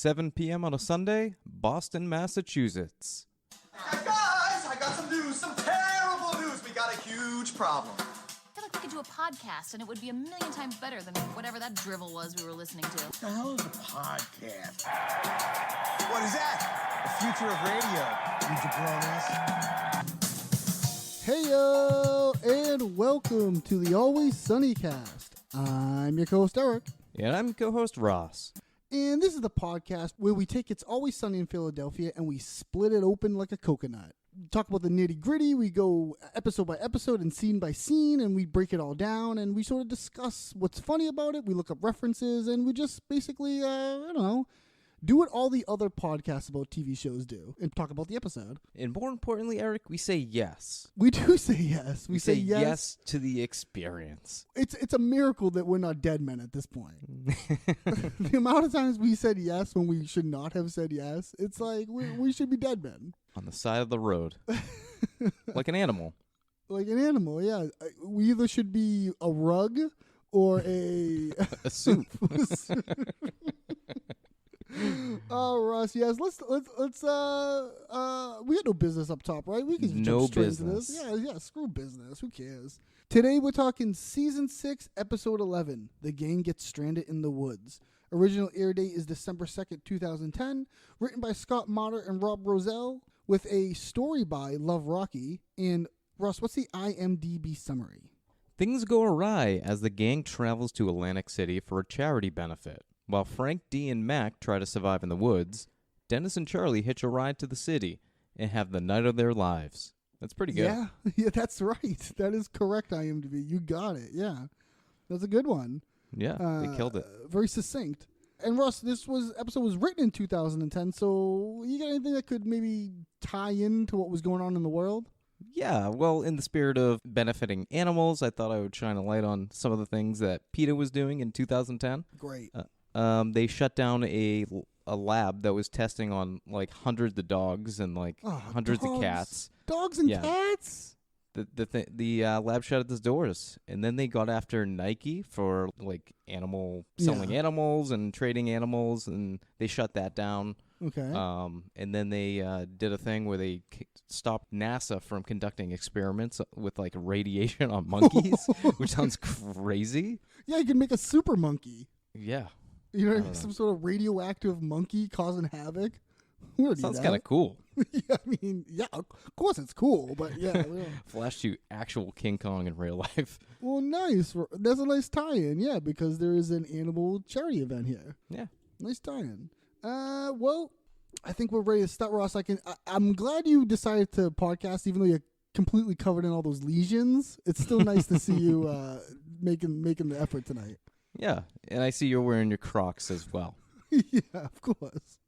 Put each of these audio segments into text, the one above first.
7 p.m. on a Sunday, Boston, Massachusetts. Guys, I got some news, some terrible news. We got a huge problem. I feel like we could do a podcast, and it would be a million times better than whatever that drivel was we were listening to. What the hell is a podcast? What is that? The future of radio, you jabronis. Heyo, and welcome to the Always Sunny cast. I'm your co-host Eric. And I'm co-host Ross. And this is the podcast where we take It's Always Sunny in Philadelphia and we split it open like a coconut. We talk about the nitty gritty. We go episode by episode and scene by scene, and we break it all down and we sort of discuss what's funny about it. We look up references and we just basically, do what all the other podcasts about TV shows do and talk about the episode. And more importantly, Eric, we say yes. We do say yes. We say yes to the experience. It's a miracle that we're not dead men at this point. The amount of times we said yes when we should not have said yes, it's like we should be dead men. On the side of the road. Like an animal. Like an animal, yeah. We either should be a rug or a soup. Oh, Russ, yes. Let's we got no business up top, right? We can just no jump straight business. into this. Yeah, screw business. Who cares? Today we're talking season 6, episode 11. The gang gets stranded in the woods. Original air date is December 2nd, 2010. Written by Scott Motter and Rob Rosell, with a story by Love Rocky. And Russ, what's the IMDb summary? Things go awry as the gang travels to Atlantic City for a charity benefit. While Frank, Dee, and Mac try to survive in the woods, Dennis and Charlie hitch a ride to the city and have the night of their lives. That's pretty good. Yeah, that's right. That is correct, IMDb. You got it. Yeah, that's a good one. Yeah, they killed it. Very succinct. And Russ, episode was written in 2010, so you got anything that could maybe tie into what was going on in the world? Yeah, well, in the spirit of benefiting animals, I thought I would shine a light on some of the things that PETA was doing in 2010. Great. They shut down a lab that was testing on like hundreds of dogs and hundreds of cats. Dogs and cats? The lab shut its doors, and then they got after Nike for like selling animals and trading animals, and they shut that down. Okay. And then they did a thing where they stopped NASA from conducting experiments with like radiation on monkeys, which sounds crazy. Yeah, you can make a super monkey. Yeah. You know, some sort of radioactive monkey causing havoc. Sounds kind of cool. Yeah, I mean, yeah, of course it's cool, but yeah. Flash to actual King Kong in real life. Well, nice. That's a nice tie-in, yeah, because there is an animal charity event here. Yeah. Nice tie-in. Well, I think we're ready to start, Ross. I'm glad you decided to podcast, even though you're completely covered in all those lesions. It's still nice to see you making the effort tonight. Yeah, and I see you're wearing your Crocs as well. Yeah, of course.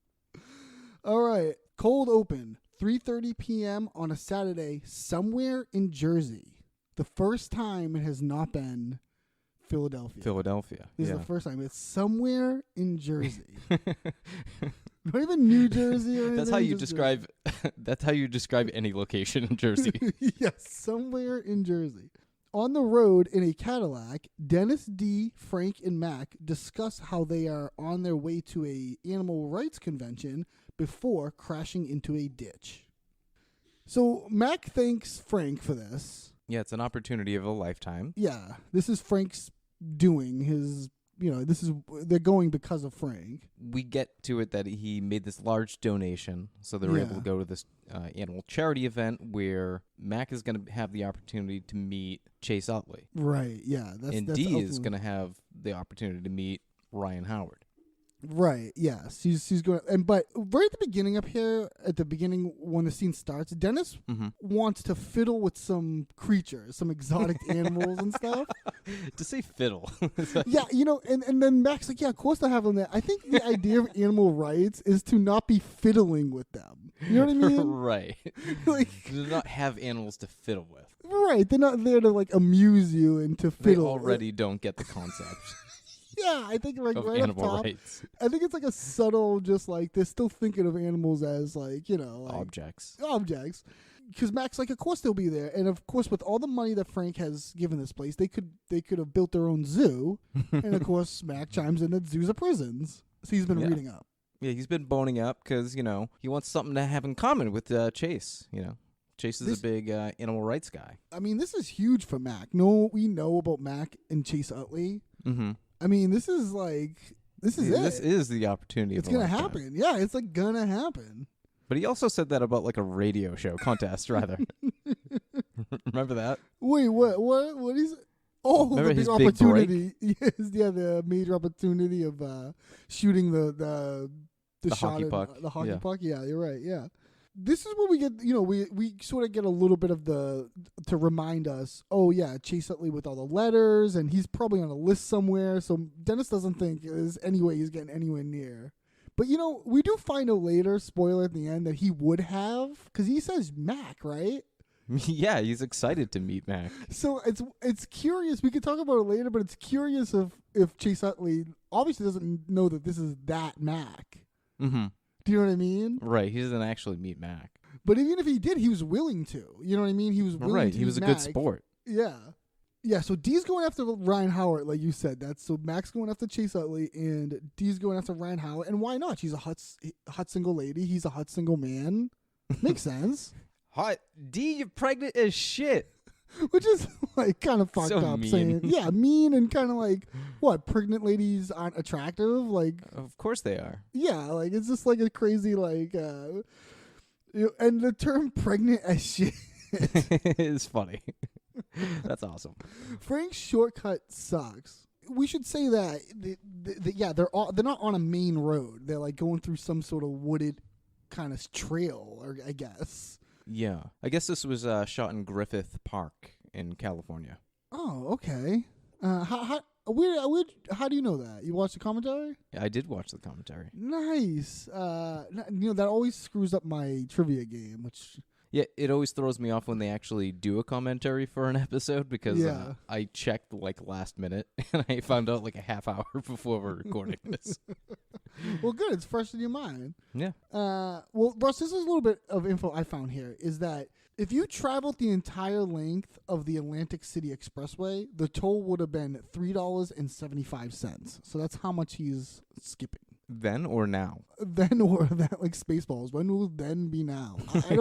All right, cold open, 3:30 p.m. on a Saturday somewhere in Jersey. The first time it has not been Philadelphia. This is the first time. It's somewhere in Jersey. Not even New Jersey or anything. That's how you describe. That's how you describe any location in Jersey. Yes, somewhere in Jersey. On the road in a Cadillac, Dennis, Dee, Frank, and Mac discuss how they are on their way to a animal rights convention before crashing into a ditch. So Mac thanks Frank for this. Yeah, it's an opportunity of a lifetime. Yeah, this is Frank's doing. They're going because of Frank. We get to it that he made this large donation, so they were able to go to this animal charity event where Mac is going to have the opportunity to meet Chase Utley. Right, yeah. And Dee is going to have the opportunity to meet Ryan Howard. Right, yes. She's going but right at the beginning up here, when the scene starts, Dennis wants to fiddle with some creatures, some exotic animals and stuff. To say fiddle. Yeah, and then Mac's like, yeah, of course I have them there. I think the idea of animal rights is to not be fiddling with them. You know what I mean? Right. To not have animals to fiddle with. Right, they're not there to amuse you and to fiddle. They already don't get the concept. Yeah, I think right animal up top, rights. I think it's a subtle, just they're still thinking of animals as objects. Objects. Because Mac's like, of course they'll be there, and of course with all the money that Frank has given this place, they could have built their own zoo, and of course Mac chimes in that zoos are prisons. So he's been reading up. Yeah, he's been boning up because, he wants something to have in common with Chase, Chase is a big animal rights guy. I mean, this is huge for Mac. We know about Mac and Chase Utley. Mm-hmm. I mean, this is it. This is the opportunity. It's gonna happen. Yeah, it's gonna happen. But he also said that about a radio show contest, rather. Remember that? Wait, what is? Oh, Remember the big his opportunity. Yes, the major opportunity of shooting the shot hockey puck. The hockey Yeah. puck. Yeah, you're right. Yeah. This is where we get, we sort of get a little bit of to remind us, oh, yeah, Chase Utley with all the letters, and he's probably on a list somewhere, so Dennis doesn't think there's any way he's getting anywhere near. But, we do find out later, spoiler at the end, that he would have, because he says Mac, right? Yeah, he's excited to meet Mac. So it's curious, we could talk about it later, but it's curious if Chase Utley obviously doesn't know that this is that Mac. Mm-hmm. Do you know what I mean? Right, he doesn't actually meet Mac. But even if he did, he was willing to. You know what I mean? He was willing Right, to. he was a meet good Mac. sport. Yeah. Yeah, so Dee's going after Ryan Howard, like you said. So Mac's going after Chase Utley, and Dee's going after Ryan Howard. And why not? She's a hot single lady. He's a hot single man. Makes sense. Hot D, you're pregnant as shit. Which is kind of fucked So up. mean. Saying, yeah, mean and kind of what? Pregnant ladies aren't attractive? Of course they are. Yeah, it's just a crazy and the term "pregnant as shit" It's funny. That's awesome. Frank's shortcut sucks. We should say that they're not on a main road. They're going through some sort of wooded kind of trail, or I guess. Yeah, I guess this was shot in Griffith Park in California. Oh, okay. How do you know that? You watched the commentary? I did watch the commentary. Nice. That always screws up my trivia game, which. Yeah, it always throws me off when they actually do a commentary for an episode because I checked last minute and I found out a half hour before we're recording this. Well, good. It's fresh in your mind. Yeah. Well, Russ, this is a little bit of info I found here, is that if you traveled the entire length of the Atlantic City Expressway, the toll would have been $3.75. So that's how much he's skipping. Then or now? Then or that, Spaceballs. When will then be now? I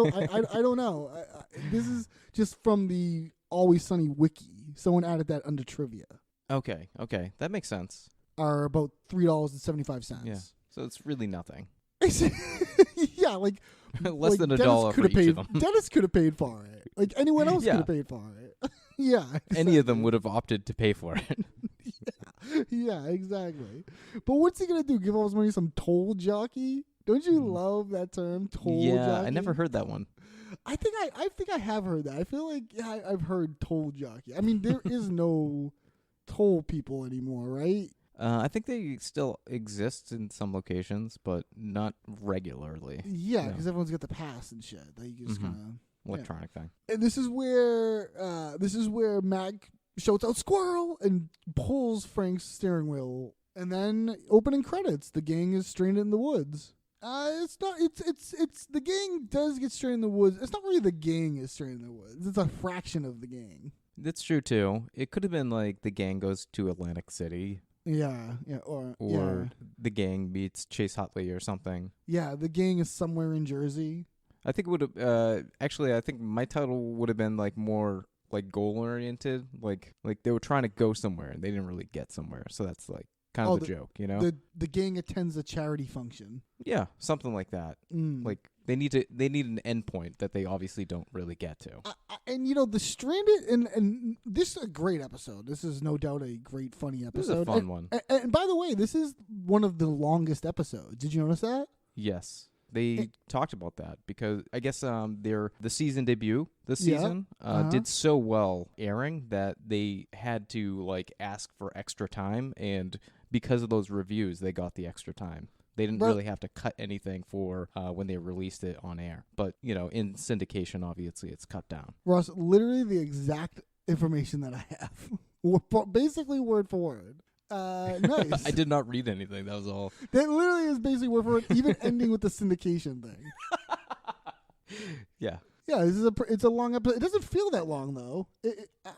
don't know. This is just from the Always Sunny wiki. Someone added that under trivia. Okay, that makes sense. Are about $3.75. Yeah, so it's really nothing. Yeah, less than Dennis $1 for each of them. Dennis could have paid for it. Anyone else could have paid for it. Yeah. Exactly. Any of them would have opted to pay for it. Yeah, exactly. But what's he gonna do? Give all his money to some toll jockey? Don't you love that term, toll jockey? Yeah, I never heard that one. I think I have heard that. I feel like I've heard toll jockey. I mean, there is no toll people anymore, right? I think they still exist in some locations, but not regularly. Yeah, because everyone's got the pass and shit. That you just kind of electronic thing. And this is where Mac shouts out "squirrel" and pulls Frank's steering wheel. And then opening credits. The gang is stranded in the woods. It's not. It's the gang does get stranded in the woods. It's not really the gang is stranded in the woods. It's a fraction of the gang. That's true too. It could have been the gang goes to Atlantic City. Yeah, or the gang meets Chase Utley or something. Yeah, the gang is somewhere in Jersey. I think it would have. Actually, I think my title would have been more goal oriented. Like they were trying to go somewhere and they didn't really get somewhere. So that's kind of the joke, The gang attends a charity function. Yeah, something like that. They need an endpoint that they obviously don't really get to. And the stranded and this is a great episode. This is no doubt a great funny episode. This is a fun one. And by the way, this is one of the longest episodes. Did you notice that? Yes. They talked about that because I guess the season debut this season did so well airing that they had to ask for extra time, and because of those reviews they got the extra time. They didn't really have to cut anything for when they released it on air. But, in syndication, obviously, it's cut down. Ross, literally the exact information that I have. Basically word for word. Nice. I did not read anything. That was all. That literally is basically word for word, even ending with the syndication thing. Yeah. Yeah, it's a long episode. It doesn't feel that long, though.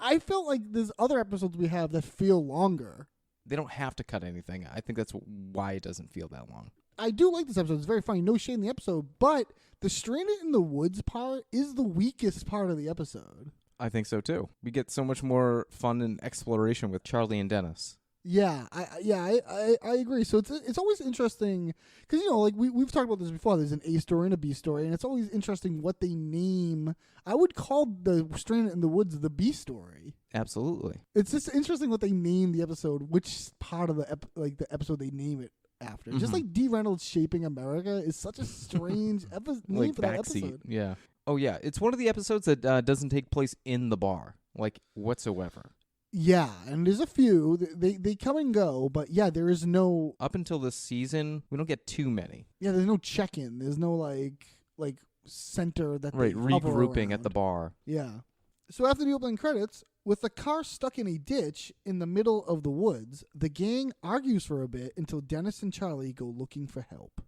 I felt like there's other episodes we have that feel longer. They don't have to cut anything. I think that's why it doesn't feel that long. I do like this episode. It's very funny. No shade in the episode, but the stranded in the woods part is the weakest part of the episode. I think so too. We get so much more fun and exploration with Charlie and Dennis. Yeah, I agree. So it's always interesting because like we've talked about this before. There's an A story and a B story, and it's always interesting what they name. I would call the Stranded in the Woods the B story. Absolutely. It's just interesting what they name the episode, which part of the episode they name it after. Just like D. Reynolds Shaping America is such a strange name for that episode. Yeah. Oh yeah, it's one of the episodes that doesn't take place in the bar, like whatsoever. Yeah, and there's a few. They come and go, but yeah, there is no... Up until this season, we don't get too many. Yeah, there's no check-in. There's no, like center that right, they hover regrouping around. at the bar. Yeah. So after the opening credits, with the car stuck in a ditch in the middle of the woods, the gang argues for a bit until Dennis and Charlie go looking for help.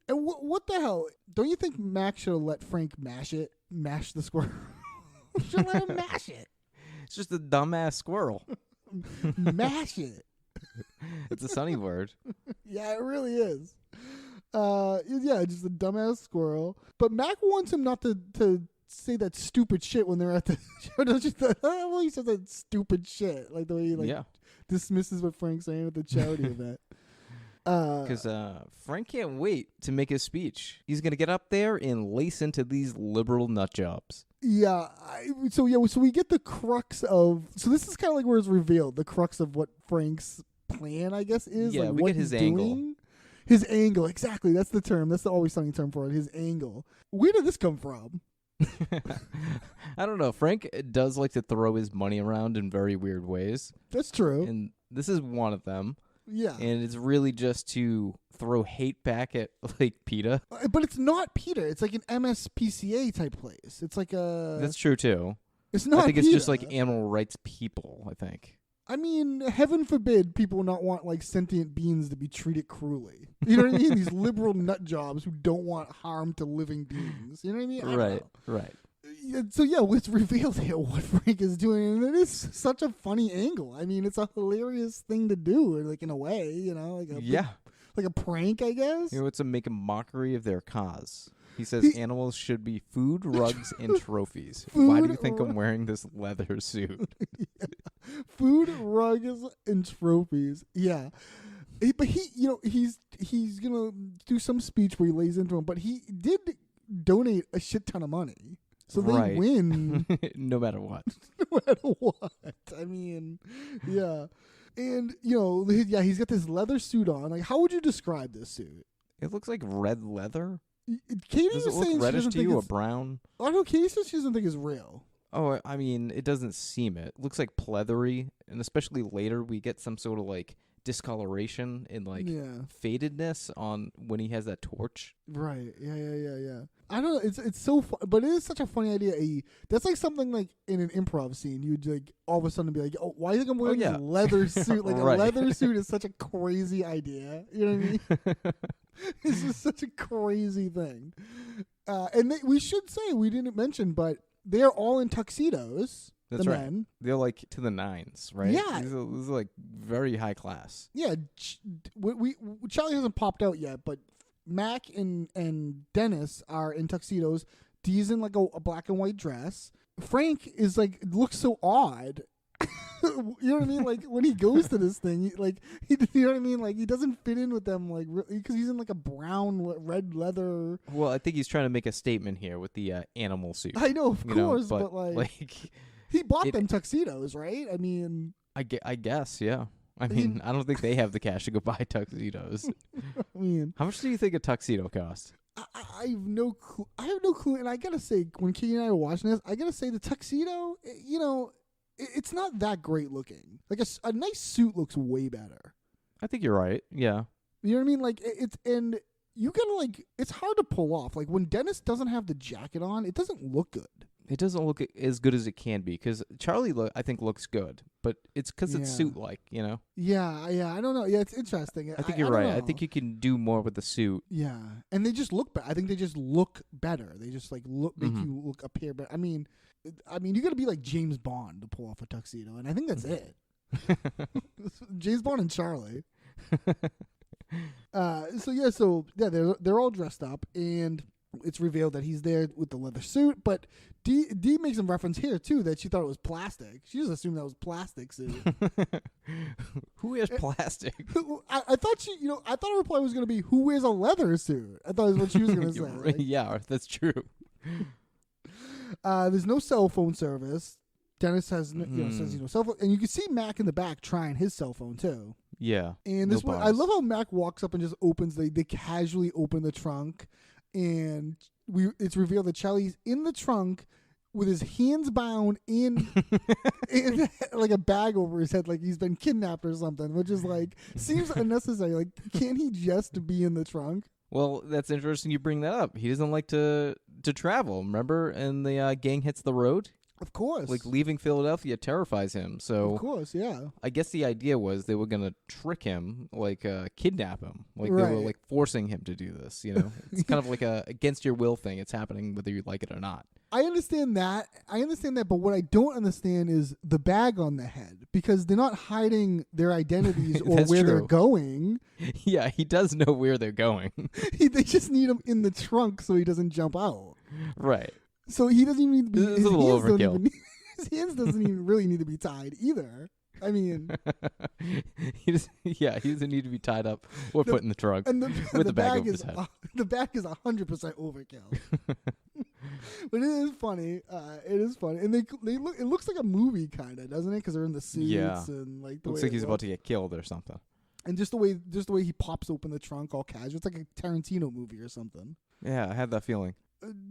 And what the hell? Don't you think Mac should have let Frank mash the squirrel? Should let him mash it. It's just a dumbass squirrel. Mash it. It's a sunny word. Yeah, it really is. Yeah, just a dumbass squirrel. But Mac wants him not to say that stupid shit when they're at the show. Don't you think? Well, he says that stupid shit, like the way he dismisses what Frank's saying at the charity event. Because Frank can't wait to make his speech. He's gonna get up there and lace into these liberal nut jobs. Yeah. So we get the crux of. So this is kind of like where it's revealed the crux of what Frank's plan, I guess, is. Yeah, like we what get his he's angle. doing. His angle, exactly. That's the term. That's the always sunny term for it. His angle. Where did this come from? I don't know. Frank does like to throw his money around in very weird ways. That's true. And this is one of them. Yeah. And it's really just to throw hate back at, like, PETA. But it's not PETA. It's like an MSPCA type place. It's like a... That's true, too. It's not I think PETA. it's just, like, animal rights people, I think. I mean, heaven forbid people not want, like, sentient beings to be treated cruelly. You know what I mean? These liberal nut jobs who don't want harm to living beings. You know what I mean? I don't know. Right. So yeah, it's revealed here what Frank is doing, and it is such a funny angle. I mean, it's a hilarious thing to do, like in a way, like like a prank, I guess. You know, it's to make a mockery of their cause. He says animals should be food, rugs, and trophies. Why do you think I'm wearing this leather suit? Food, rugs, and trophies. Yeah. But he's gonna do some speech where he lays into him, but he did donate a shit ton of money. So they win. No matter what. No matter what. I mean, yeah. And, he's got this leather suit on. Like, how would you describe this suit? It looks like red leather. Katie Does was it saying look reddish she to doesn't you, or think brown? I don't know. Katie says she doesn't think it's real. Oh, I mean, it doesn't seem it. It looks like pleathery, and especially later we get some sort of, like, discoloration and, like, fadedness on when he has that torch. Right. Yeah. I don't know. It's so fun, but it is such a funny idea. That's like something like in an improv scene. You'd like all of a sudden be like, "Oh, why do you think I'm wearing this leather suit?" Like a leather suit is such a crazy idea. You know what I mean? It's just such a crazy thing. And we should say we didn't mention, but they're all in tuxedos. That's the right. men. They're like to the nines, right? Yeah. These are like very high class. Yeah. Charlie hasn't popped out yet, but Mac and Dennis are in tuxedos. Dee's in like a black and white dress. Frank is like looks so odd. You know what I mean? Like when he goes to this thing, you know what I mean? Like he doesn't fit in with them, like because he's in like a brown red leather. Well, I think he's trying to make a statement here with the animal suit. I know, of course, but like he bought them tuxedos, right? I mean, I guess, yeah. I mean, I don't think they have the cash to go buy tuxedos. I mean, how much do you think a tuxedo costs? I have no clue. And I gotta say, when Katie and I were watching this, I gotta say the tuxedo, it's not that great looking. Like a nice suit looks way better. I think you're right. Yeah. You know what I mean? Like and you gotta like, it's hard to pull off. Like when Dennis doesn't have the jacket on, it doesn't look good. It doesn't look as good as it can be because Charlie, I think, looks good, but it's because it's suit-like, Yeah, I don't know. Yeah, it's interesting. I think you're right. I think you can do more with the suit. Yeah, and they just look better. I think they just look better. They just like make you look appear better. I mean, you got to be like James Bond to pull off a tuxedo, and I think that's it. James Bond and Charlie. they're all dressed up, and it's revealed that he's there with the leather suit. But Dee makes some reference here too that she thought it was plastic. She just assumed that was plastic suit. Who wears plastic? I thought I thought her reply was going to be, "Who wears a leather suit?" I thought that's what she was going to say. Like, yeah, that's true. There's no cell phone service. Dennis has says cell phone, and you can see Mac in the back trying his cell phone too. Yeah, and this one, I love how Mac walks up and just opens. They casually open the trunk, and it's revealed that Charlie's in the trunk with his hands bound in like a bag over his head, like he's been kidnapped or something, which is like seems unnecessary. Like, can't he just be in the trunk? Well, that's interesting you bring that up. He doesn't like to travel, remember? And the gang hits the road. Of course. Like, leaving Philadelphia terrifies him. So, of course, yeah. I guess the idea was they were going to trick him, like kidnap him. Like, right. they were like forcing him to do this, you know? It's kind of like a against your will thing. It's happening whether you like it or not. I understand that, but what I don't understand is the bag on the head, because they're not hiding their identities or where they're going. Yeah, he does know where they're going. They just need him in the trunk so he doesn't jump out. Right. So he doesn't even need to be. This is a little overkill. His hands doesn't even really need to be tied either. I mean, he doesn't need to be tied up or put in the trunk with the bag over his head. The bag is 100% overkill. But it is funny. It is funny, and they look. It looks like a movie, kind of, doesn't it? Because they're in the suits and like the looks way like he's about to get killed or something. And just the way he pops open the trunk all casual. It's like a Tarantino movie or something. Yeah, I had that feeling.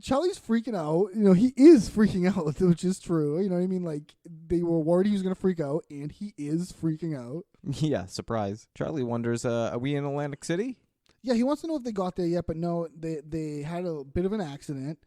Charlie's freaking out. You know, he is freaking out, which is true. You know what I mean? Like, they were worried he was going to freak out, and he is freaking out. Yeah, surprise. Charlie wonders, are we in Atlantic City? Yeah, he wants to know if they got there yet, but no, they had a bit of an accident.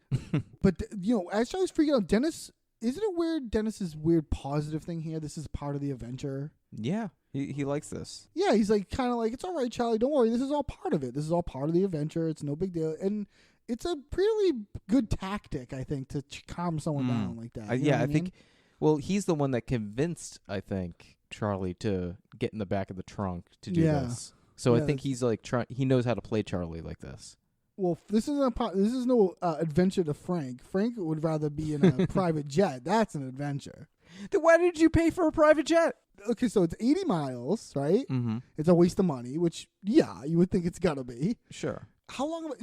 But, as Charlie's freaking out, Dennis, isn't it weird, Dennis's weird positive thing here? This is part of the adventure. Yeah, he likes this. Yeah, he's like, kind of like, it's all right, Charlie, don't worry. This is all part of it. This is all part of the adventure. It's no big deal. And it's a pretty good tactic, I think, to calm someone down like that. I think, well, he's the one that convinced, I think, Charlie to get in the back of the trunk to do this. So I think he's like, he knows how to play Charlie like this. Well, this is no adventure to Frank. Frank would rather be in a private jet. That's an adventure. Then why did you pay for a private jet? Okay, so it's 80 miles, right? Mm-hmm. It's a waste of money, which, yeah, you would think it's got to be. Sure. How long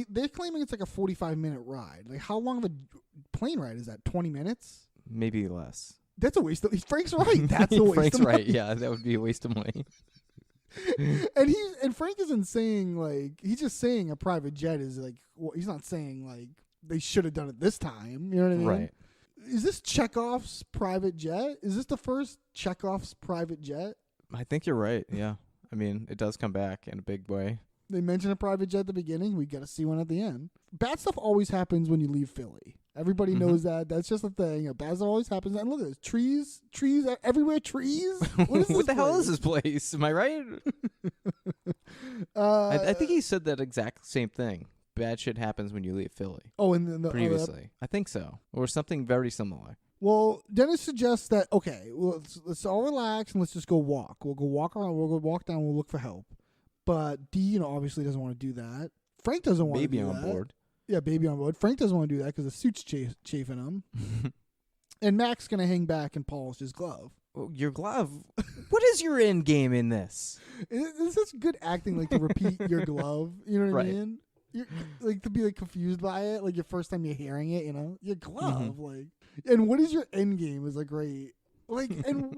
they're claiming it's like a 45-minute ride. Like, how long of a plane ride is that? 20 minutes? Maybe less. That's a waste of... Frank's right. That's a waste Frank's of money. right. Yeah, that would be a waste of money. And Frank isn't saying, like... He's just saying a private jet is, like... Well, he's not saying, like, they should have done it this time. You know what I mean? Right. Is this Chekhov's private jet? Is this the first Chekhov's private jet? I think you're right, yeah. I mean, it does come back in a big way. They mention a private jet at the beginning. We got to see one at the end. Bad stuff always happens when you leave Philly. Everybody knows that. That's just a thing. Bad stuff always happens. And look at this. Trees everywhere. Trees. What is this What the hell place? is this place? Am I right? I think he said that exact same thing. Bad shit happens when you leave Philly. Oh, and the previously. I think so. Or something very similar. Well, Dennis suggests that, okay, well, let's all relax and let's just go walk. We'll go walk around. We'll go walk down. We'll look for help. But Dee, obviously doesn't want to do that. Frank doesn't want to do that. Baby on board. Yeah, baby on board. Frank doesn't want to do that because the suit's chafing him. And Mac's going to hang back and polish his glove. Oh, your glove? What is your end game in this? It's such good acting, like, to repeat your glove. You know what I mean? You're, like, to be, like, confused by it. Like, your first time you're hearing it, your glove. Like, and what is your end game is, like, great. Like, and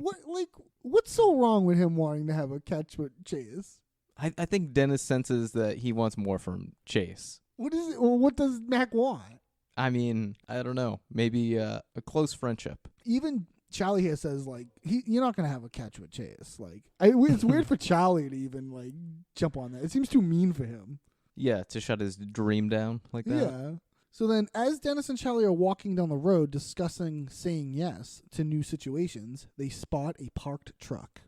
what's so wrong with him wanting to have a catch with Chase? I think Dennis senses that he wants more from Chase. What is it? Well, what does Mac want? I mean, I don't know. Maybe a close friendship. Even Charlie here says, like, you're not going to have a catch with Chase. Like, it's weird for Charlie to even, like, jump on that. It seems too mean for him. Yeah, to shut his dream down like that. Yeah. So then, as Dennis and Charlie are walking down the road discussing saying yes to new situations, they spot a parked truck.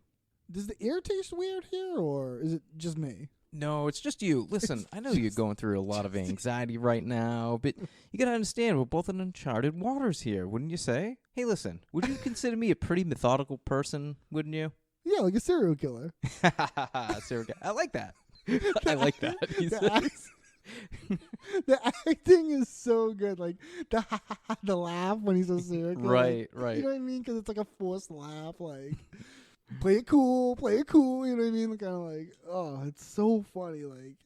Does the air taste weird here, or is it just me? No, it's just you. Listen, I know you're going through a lot of anxiety right now, but you gotta understand we're both in uncharted waters here, wouldn't you say? Hey, listen, would you consider me a pretty methodical person, wouldn't you? Yeah, like a serial killer. Serial killer. I like that. I like that. He says. The acting is so good. Like the laugh when he's a serial killer. Right, like, right. You know what I mean? Because it's like a forced laugh. Like, play it cool. You know what I mean? Kind of like, oh, it's so funny. Like,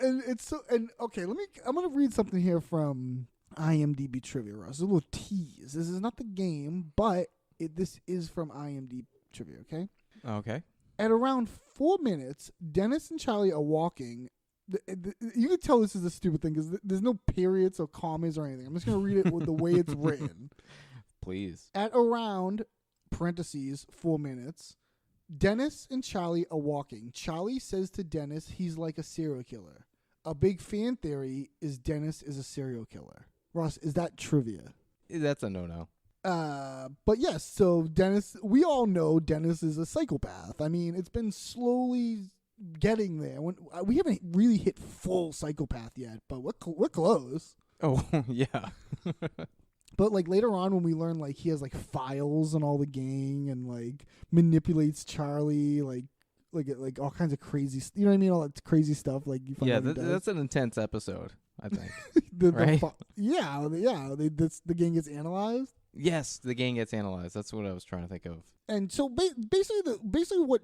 and it's so. And okay, I'm gonna read something here from IMDb trivia, Ross. A little tease. This is not the game, but this is from IMDb trivia. Okay. Okay. At around 4 minutes, Dennis and Charlie are walking. You can tell this is a stupid thing because there's no periods or commas or anything. I'm just going to read it with the way it's written. Please. At around, parentheses, 4 minutes, Dennis and Charlie are walking. Charlie says to Dennis he's like a serial killer. A big fan theory is Dennis is a serial killer. Ross, is that trivia? That's a no-no. But yes, so Dennis, we all know Dennis is a psychopath. I mean, it's been slowly getting there. We haven't really hit full psychopath yet, but we're close. Oh, yeah. But like later on when we learn like he has like files on all the gang and like manipulates Charlie, like all kinds of crazy, you know what I mean? All that crazy stuff. Like you find That's an intense episode, I think. the Right? the gang gets analyzed. Yes, the gang gets analyzed. That's what I was trying to think of. And so basically what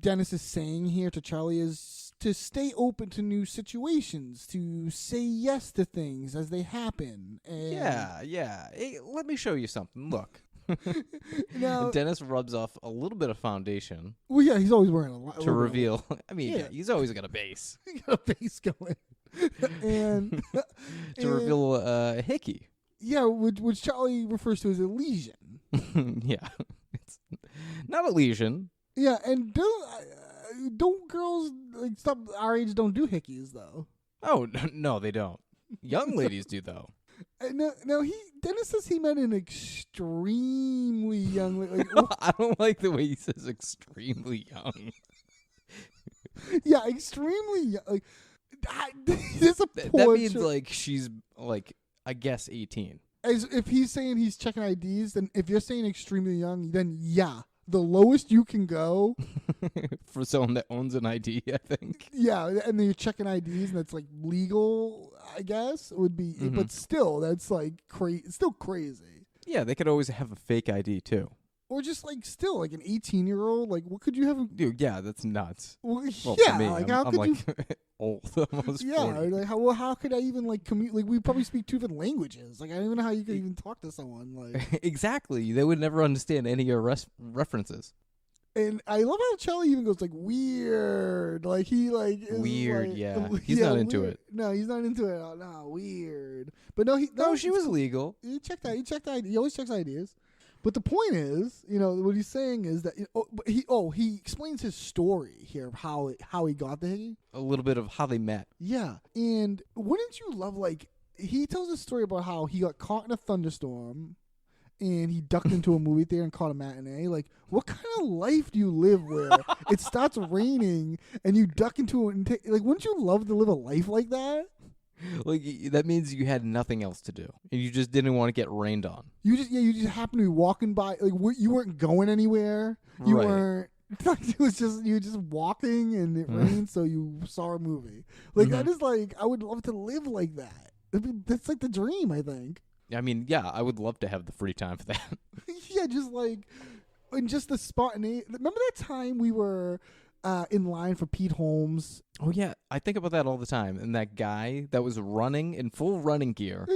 Dennis is saying here to Charlie is to stay open to new situations, to say yes to things as they happen. And Yeah. Hey, let me show you something. Look. Now, Dennis rubs off a little bit of foundation well, yeah, he's always wearing a lot to reveal. I mean, Yeah. he's always got a base He got a base going, and to reveal a hickey. yeah, which Charlie refers to as a lesion. Yeah, it's not a lesion. Yeah, and don't girls like stop our age don't do hickeys though? Oh no, they don't. Young ladies do though. No, Dennis says he meant an extremely young. Like, I don't like the way he says extremely young. yeah, extremely young. Like, there's a That poor means like she's like I guess 18. As if he's saying he's checking IDs, then if you're saying extremely young, then yeah, the lowest you can go For someone that owns an ID, I think. yeah, and then you're checking IDs, and that's like legal, I guess, would be. But still, that's like it's still crazy. Yeah, they could always have a fake ID too. Or just like still like an 18-year-old, like what could you have? Dude, yeah, that's nuts. Well, Well, yeah, for me, like I'm, how I'm could like you? old, almost Yeah, 40. like how could I even like commute? Like we probably speak 2 different languages. Like I don't even know how you could even talk to someone. Like, Exactly. They would never understand any of your references. and I love how Charlie even goes like weird. Like he like is Weird, like, yeah. He's not into weird. it. No, he's not into it. Oh, no, weird. But no, No, she was legal. He checked that. He checked ID. He always checks ideas. But the point is, what he's saying is that he explains his story here of how he got the hickey. A little bit of how they met. Yeah, and wouldn't you love like he tells a story about how he got caught in a thunderstorm and he ducked into a movie theater and caught a matinee. Like, what kind of life do you live where it starts raining and you duck into it and like, wouldn't you love to live a life like that? Like that means you had nothing else to do, and you just didn't want to get rained on. You just happened to be walking by, like you weren't going anywhere. You Right. weren't. It was just you were just walking and it rained, so you saw a movie. Like that is like I would love to live like that. That's like the dream, I think. I mean, yeah, I would love to have the free time for that. Yeah, just like and just the spontaneity. Remember that time we were in line for Pete Holmes? Oh yeah, I think about that all the time. And that guy that was running in full running gear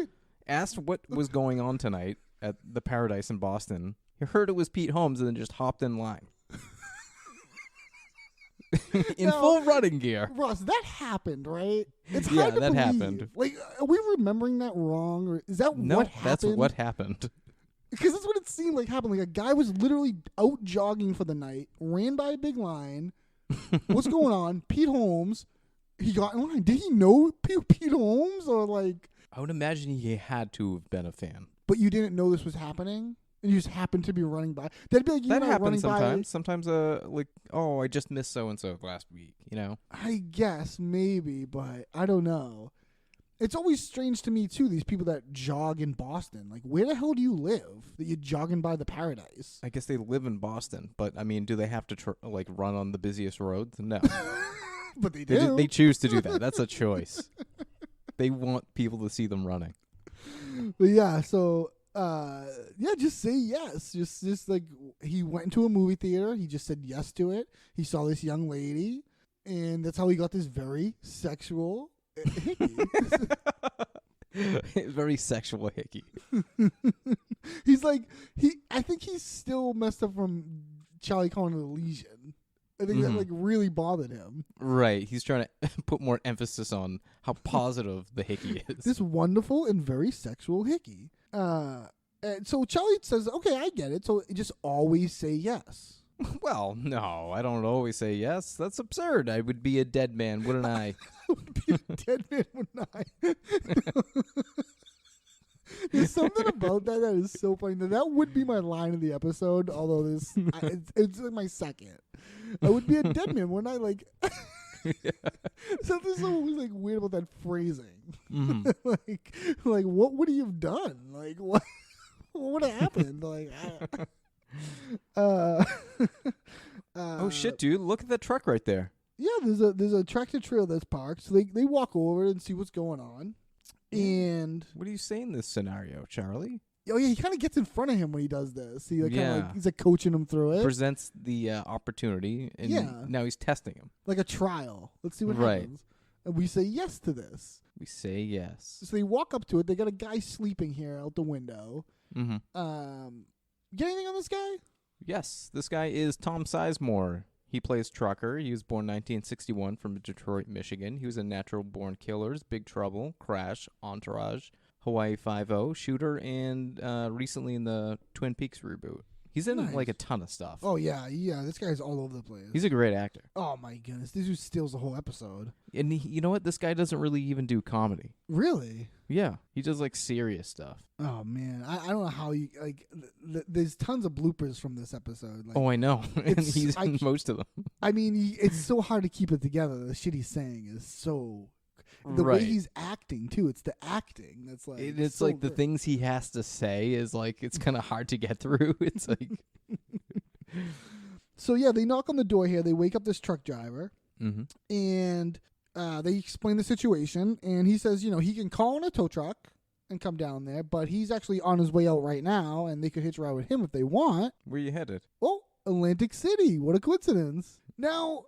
asked what was going on tonight at the Paradise in Boston. He heard it was Pete Holmes and then just hopped in line. In full running gear. Ross, that happened, right? It's Yeah, hard to that believe. happened. Like, are we remembering that wrong, or is that No, what happened? that's what happened. Because that's what it seemed like happened. Like a guy was literally out jogging for the night, ran by a big line. What's going on? Pete Holmes. He got in line. Did he know Pete Holmes, or like? I would imagine he had to have been a fan. But you didn't know this was happening, and you just happened to be running by. That'd be like you That and I running happens sometimes. by. Sometimes, like, oh, I just missed so and so last week. You know. I guess maybe, but I don't know. It's always strange to me too. These people that jog in Boston, like, where the hell do you live that you're jogging by the Paradise? I guess they live in Boston, but I mean, do they have to run on the busiest roads? No. But they They, do. they choose to do that. That's a choice. They want people to see them running. But yeah, so just say yes. Just like he went into a movie theater, he just said yes to it. He saw this young lady, and that's how he got this very sexual hickey. Very sexual hickey. He's like I think he's still messed up from Charlie calling it a lesion. I think that like really bothered him. Right. He's trying to put more emphasis on how positive the hickey is. This wonderful and very sexual hickey. And so Charlie says, "Okay, I get it. So just always say yes." Well, no, I don't always say yes. That's absurd. I would be a dead man, wouldn't I? I would be a dead man, wouldn't I? There's something about that is so funny. That would be my line of the episode, although it's like my second. I would be a dead man, wouldn't I? Like, something's so like weird about that phrasing. like what would he have done? Like, what would have happened? Like, Oh shit, dude! Look at that truck right there. yeah, there's a tractor trailer that's parked. So they walk over and see what's going on. And What do you say in this scenario, Charlie? oh yeah, he kind of gets in front of him when he does this. He like kind of Yeah. like he's like coaching him through it, Presents the opportunity, and Yeah. now he's testing him. like a trial. Let's see what Right. happens. And we say yes to this. We say yes. So they walk up to it. They got a guy sleeping here out the window. Mm-hmm. Get anything on this guy? Yes, this guy is Tom Sizemore. He plays trucker. He was born 1961 from Detroit, Michigan. He was in Natural Born Killers, Big Trouble, Crash, Entourage, Hawaii Five-0, Shooter, and recently in the Twin Peaks reboot. He's in Nice. like a ton of stuff. Oh yeah. This guy's all over the place. He's a great actor. Oh my goodness, this dude steals the whole episode. And you know what? This guy doesn't really even do comedy. Really? Yeah, he does like serious stuff. Oh man, I don't know how you like. There's tons of bloopers from this episode. Like, Oh, I know. and it's- he's I in c- most of them. I mean, it's so hard to keep it together. The shit he's saying is so. The way Right. he's acting too. It's the acting that's like. It's so like the good. things he has to say is like it's kind of hard to get through. It's like So yeah, they knock on the door here. They wake up this truck driver, Mhm. and they explain the situation. And he says, he can call in a tow truck and come down there, but he's actually on his way out right now, and they could hitch a ride with him if they want. where you headed? Oh, Atlantic City. What a coincidence. Now,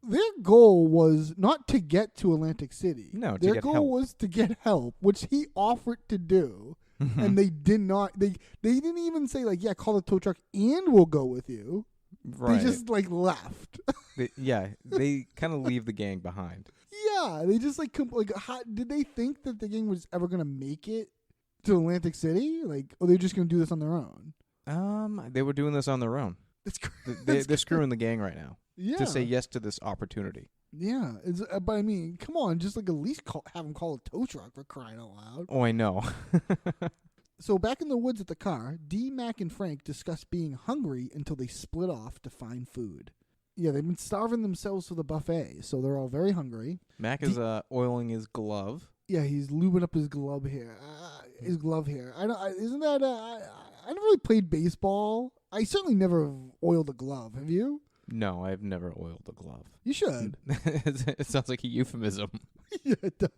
their goal was not to get to Atlantic City. No, to their get goal help. was to get help, which he offered to do. And they did not. They didn't even say like, yeah, call the tow truck and we'll go with you. Right. They just like left. They kind of leave the gang behind. Yeah, they just like how, did they think that the gang was ever gonna make it to Atlantic City? Like, or they're just gonna do this on their own? They were doing this on their own. That's They're screwing the gang right now yeah. to say yes to this opportunity. Yeah, but I mean, come on, just like at least have them call a tow truck for crying out loud. Oh, I know. So back in the woods at the car, D, Mac, and Frank discuss being hungry until they split off to find food. Yeah, they've been starving themselves for the buffet, so they're all very hungry. Mac is oiling his glove. Yeah, he's lubing up his glove here. His glove here. Isn't that? I never really played baseball. I certainly never have oiled a glove. Have you? No, I've never oiled a glove. You should. It sounds like a euphemism. Yeah, it does.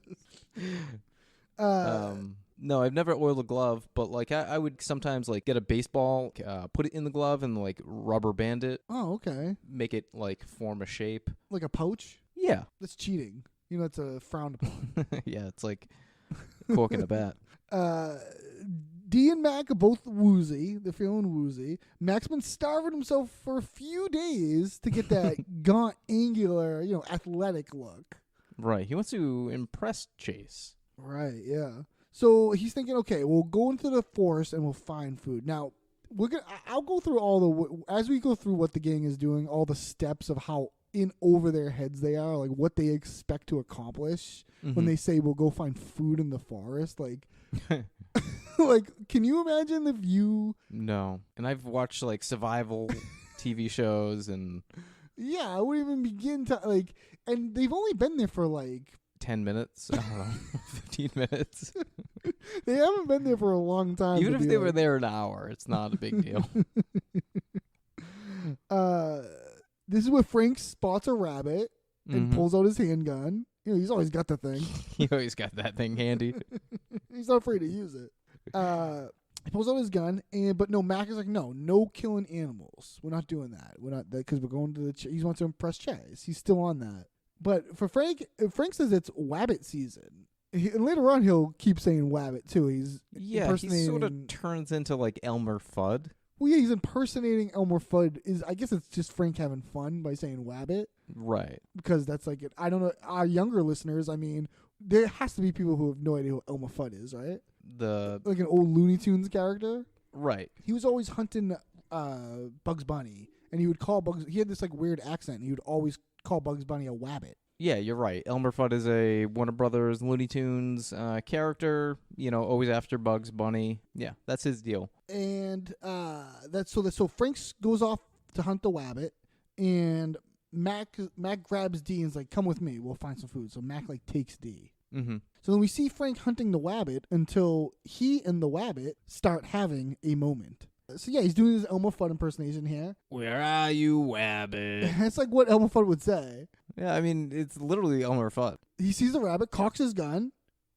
No, I've never oiled a glove, but like I would sometimes like get a baseball, put it in the glove and like rubber band it, Oh, okay. make it like form a shape. Like a pouch? Yeah. That's cheating. That's a frowned upon. Yeah, it's like cork in a bat. D and Mac are both woozy. They're feeling woozy. Mac's been starving himself for a few days to get that gaunt, angular, athletic look. Right. He wants to impress Chase. Right, yeah. So he's thinking, okay, we'll go into the forest and we'll find food. Now, I'll go through as we go through what the gang is doing, all the steps of how in over their heads they are, like what they expect to accomplish when they say we'll go find food in the forest. Like, like, can you imagine if you... No. And I've watched like survival TV shows and... Yeah, I wouldn't even begin to, like... And they've only been there for, like... 10 minutes? I don't know. 15 minutes? They haven't been there for a long time. Even to if be they like- were there an hour, it's not a big deal. This is where Frank spots a rabbit and pulls out his handgun. You know, he's always got the thing. He always got that thing handy. He's not afraid to use it. He pulls out his gun, but no, Mac is like, no killing animals. We're not doing that. We're not, because we're going to the. He wants to impress Chase. He's still on that. But for Frank says it's Wabbit season. And later on, he'll keep saying Wabbit too. He's impersonating. He sort of turns into like Elmer Fudd. Well, yeah, he's impersonating Elmer Fudd. I guess it's just Frank having fun by saying Wabbit. Right. Because that's like, I don't know, our younger listeners, I mean, there has to be people who have no idea who Elmer Fudd is, right? Like an old Looney Tunes character. Right. He was always hunting Bugs Bunny, and he would call he had this like weird accent, and he would always call Bugs Bunny a Wabbit. Yeah, you're right. Elmer Fudd is a Warner Brothers Looney Tunes character, always after Bugs Bunny. Yeah, that's his deal. And so Frank goes off to hunt the Wabbit, and Mac grabs D and is like, come with me, we'll find some food. So Mac like takes D. Mm-hmm. So then we see Frank hunting the Wabbit until he and the Wabbit start having a moment. So yeah, he's doing his Elmer Fudd impersonation here. Where are you, Wabbit? It's like what Elmer Fudd would say. Yeah, I mean, it's literally Elmer Fudd. He sees the rabbit, cocks his gun,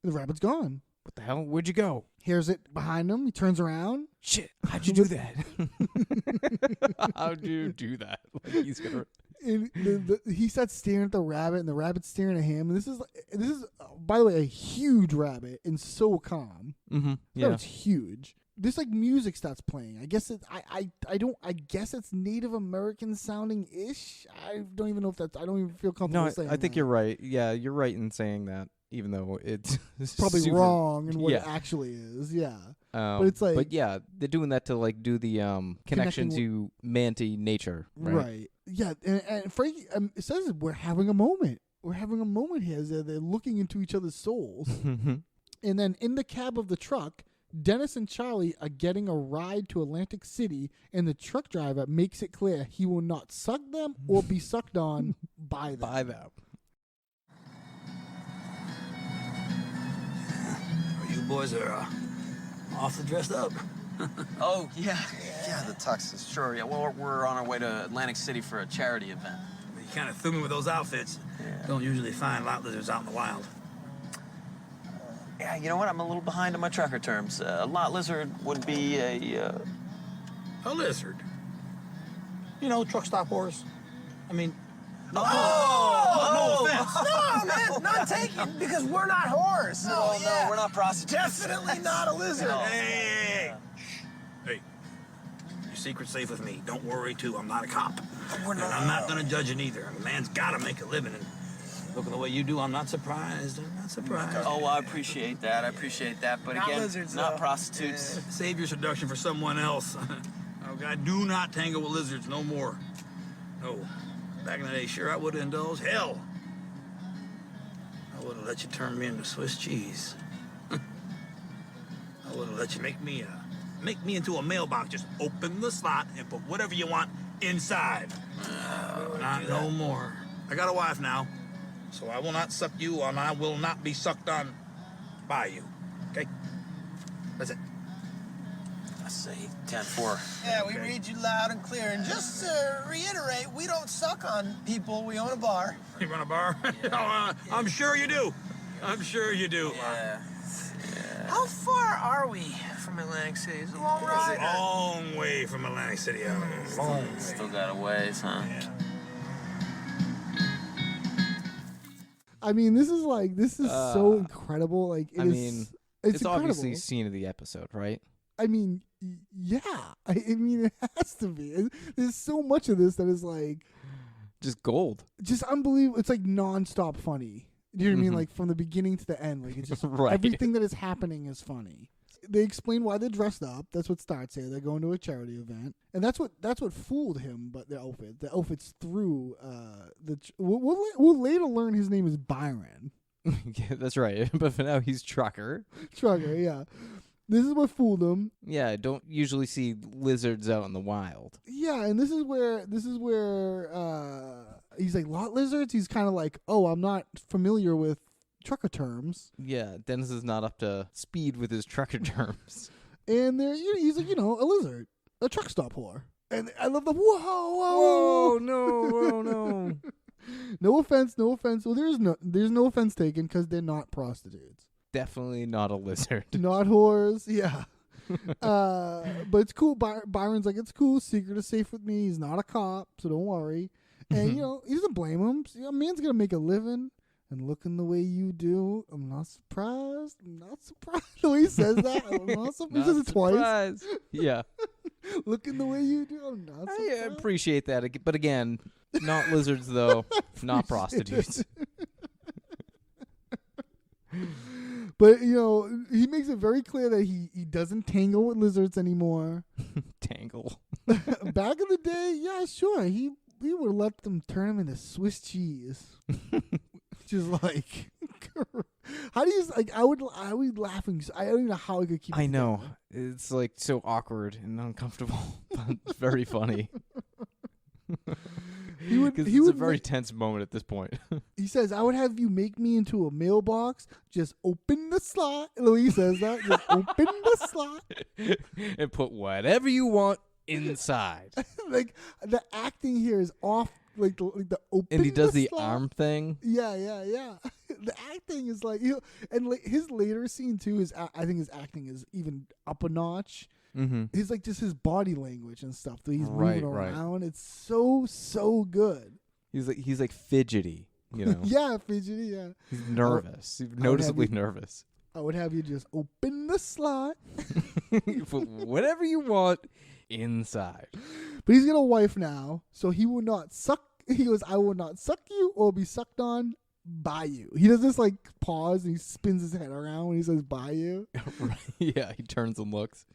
and the rabbit's gone. What the hell? Where'd you go? Hears it behind him. He turns around. Shit, how'd you do that? How'd you do that? Like he's gonna... And he starts staring at the rabbit, and the rabbit's staring at him. And this is, by the way, a huge rabbit and so calm. Mm-hmm. Yeah, it's huge. This like music starts playing. I guess I guess it's Native American sounding ish. I don't even know if that's. I don't even feel comfortable saying. I think you're right. Yeah, you're right in saying that. Even though it's probably wrong in what it actually is. Yeah. But it's like. But yeah, they're doing that to like do the connection to Manti nature. Right. Yeah, and Frankie it says we're having a moment. We're having a moment here. They're looking into each other's souls. And then in the cab of the truck, Dennis and Charlie are getting a ride to Atlantic City, and the truck driver makes it clear he will not suck them or be sucked on by them. You boys are awfully dressed up. Oh, yeah, the tuxes, sure. Yeah, well, we're on our way to Atlantic City for a charity event. You kind of threw me with those outfits. Yeah. Don't usually find lot lizards out in the wild. Yeah, you know what? I'm a little behind on my trucker terms. A lot lizard would be a lizard? You know, truck stop horse. I mean... No offense. No, man, not taken, because we're not whores. No, we're not prostitutes. Definitely not a lizard. No. Hey, your secret's safe with me. Don't worry, too. I'm not a cop. And I'm not going to judge it either. A man's got to make a living, and looking the way you do, I'm not surprised. Oh, I appreciate that. But not again, lizards, not though. prostitutes. Save your seduction for someone else. I do not tangle with lizards no more. No. Back in the day, sure, I would have indulged. Hell, I would have let you turn me into Swiss cheese. I would have let you make me into a mailbox. Just open the slot and put whatever you want inside. Not no more. I got a wife now, so I will not suck you, and I will not be sucked on by you. Okay? That's it. I say 10-4. Yeah, we read you loud and clear. And just to reiterate, we don't suck on people. We own a bar. You run a bar? I'm sure you do. Yeah. How far are we from Atlantic City? Is it a long ride? Long way from Atlantic City. Long way. Still got a ways, huh? Yeah. I mean, this is so incredible. Like, it's incredible. obviously scene of the episode, right? I mean, yeah. I mean, it has to be. There's so much of this that is like just gold, just unbelievable. It's like nonstop funny. Do you know what I mean? Like from the beginning to the end, like it's just right. Everything that is happening is funny. They explain why they're dressed up. That's what starts here. They're going to a charity event, and that's what fooled him. But the outfits through we'll later learn his name is Byron. Yeah, that's right. But for now, he's Trucker. Trucker, yeah. This is what fooled him. Yeah, I don't usually see lizards out in the wild. Yeah, and this is where he's like, lot lizards? He's kind of like, oh, I'm not familiar with trucker terms. Yeah, Dennis is not up to speed with his trucker terms. And he's like, a lizard, a truck stop whore. And I love the whoa, no. No offense. Well, there's no offense taken because they're not prostitutes. Definitely not a lizard. Not whores. Yeah. But it's cool. Byron's like, it's cool. Secret is safe with me. He's not a cop, so don't worry. And, he doesn't blame him. A man's going to make a living. And looking the way you do, I'm not surprised. The way he says that, I'm not surprised. He says it twice. Yeah. Looking the way you do, I'm not surprised. I appreciate that. But again, not lizards, though. Not prostitutes. But, he makes it very clear that he doesn't tangle with lizards anymore. Tangle. Back in the day, yeah, sure. He would let them turn him into Swiss cheese. Just like, how do you, like, I would be laughing. I don't even know how I could keep it I know. together. It's like so awkward and uncomfortable, but it's very funny. Because it's a very tense moment at this point. He says, I would have you make me into a mailbox. Just open the slot. Louis says that. Just open the slot. And put whatever you want inside. Like, the acting here is off. Like the open. And he does the slot. arm thing. Yeah. The acting is like, and his later scene too is, I think his acting is even up a notch. Mm-hmm. He's like just his body language and stuff that he's Right, moving right. around. It's so good. He's like fidgety, Yeah, fidgety. Yeah, He's nervous. He's noticeably nervous. I would have you just open the slot. You put whatever you want inside. But he's got a wife now, so he will not suck. He goes, I will not suck you or be sucked on by you. He does this like pause and he spins his head around when he says by you. Right. Yeah, he turns and looks.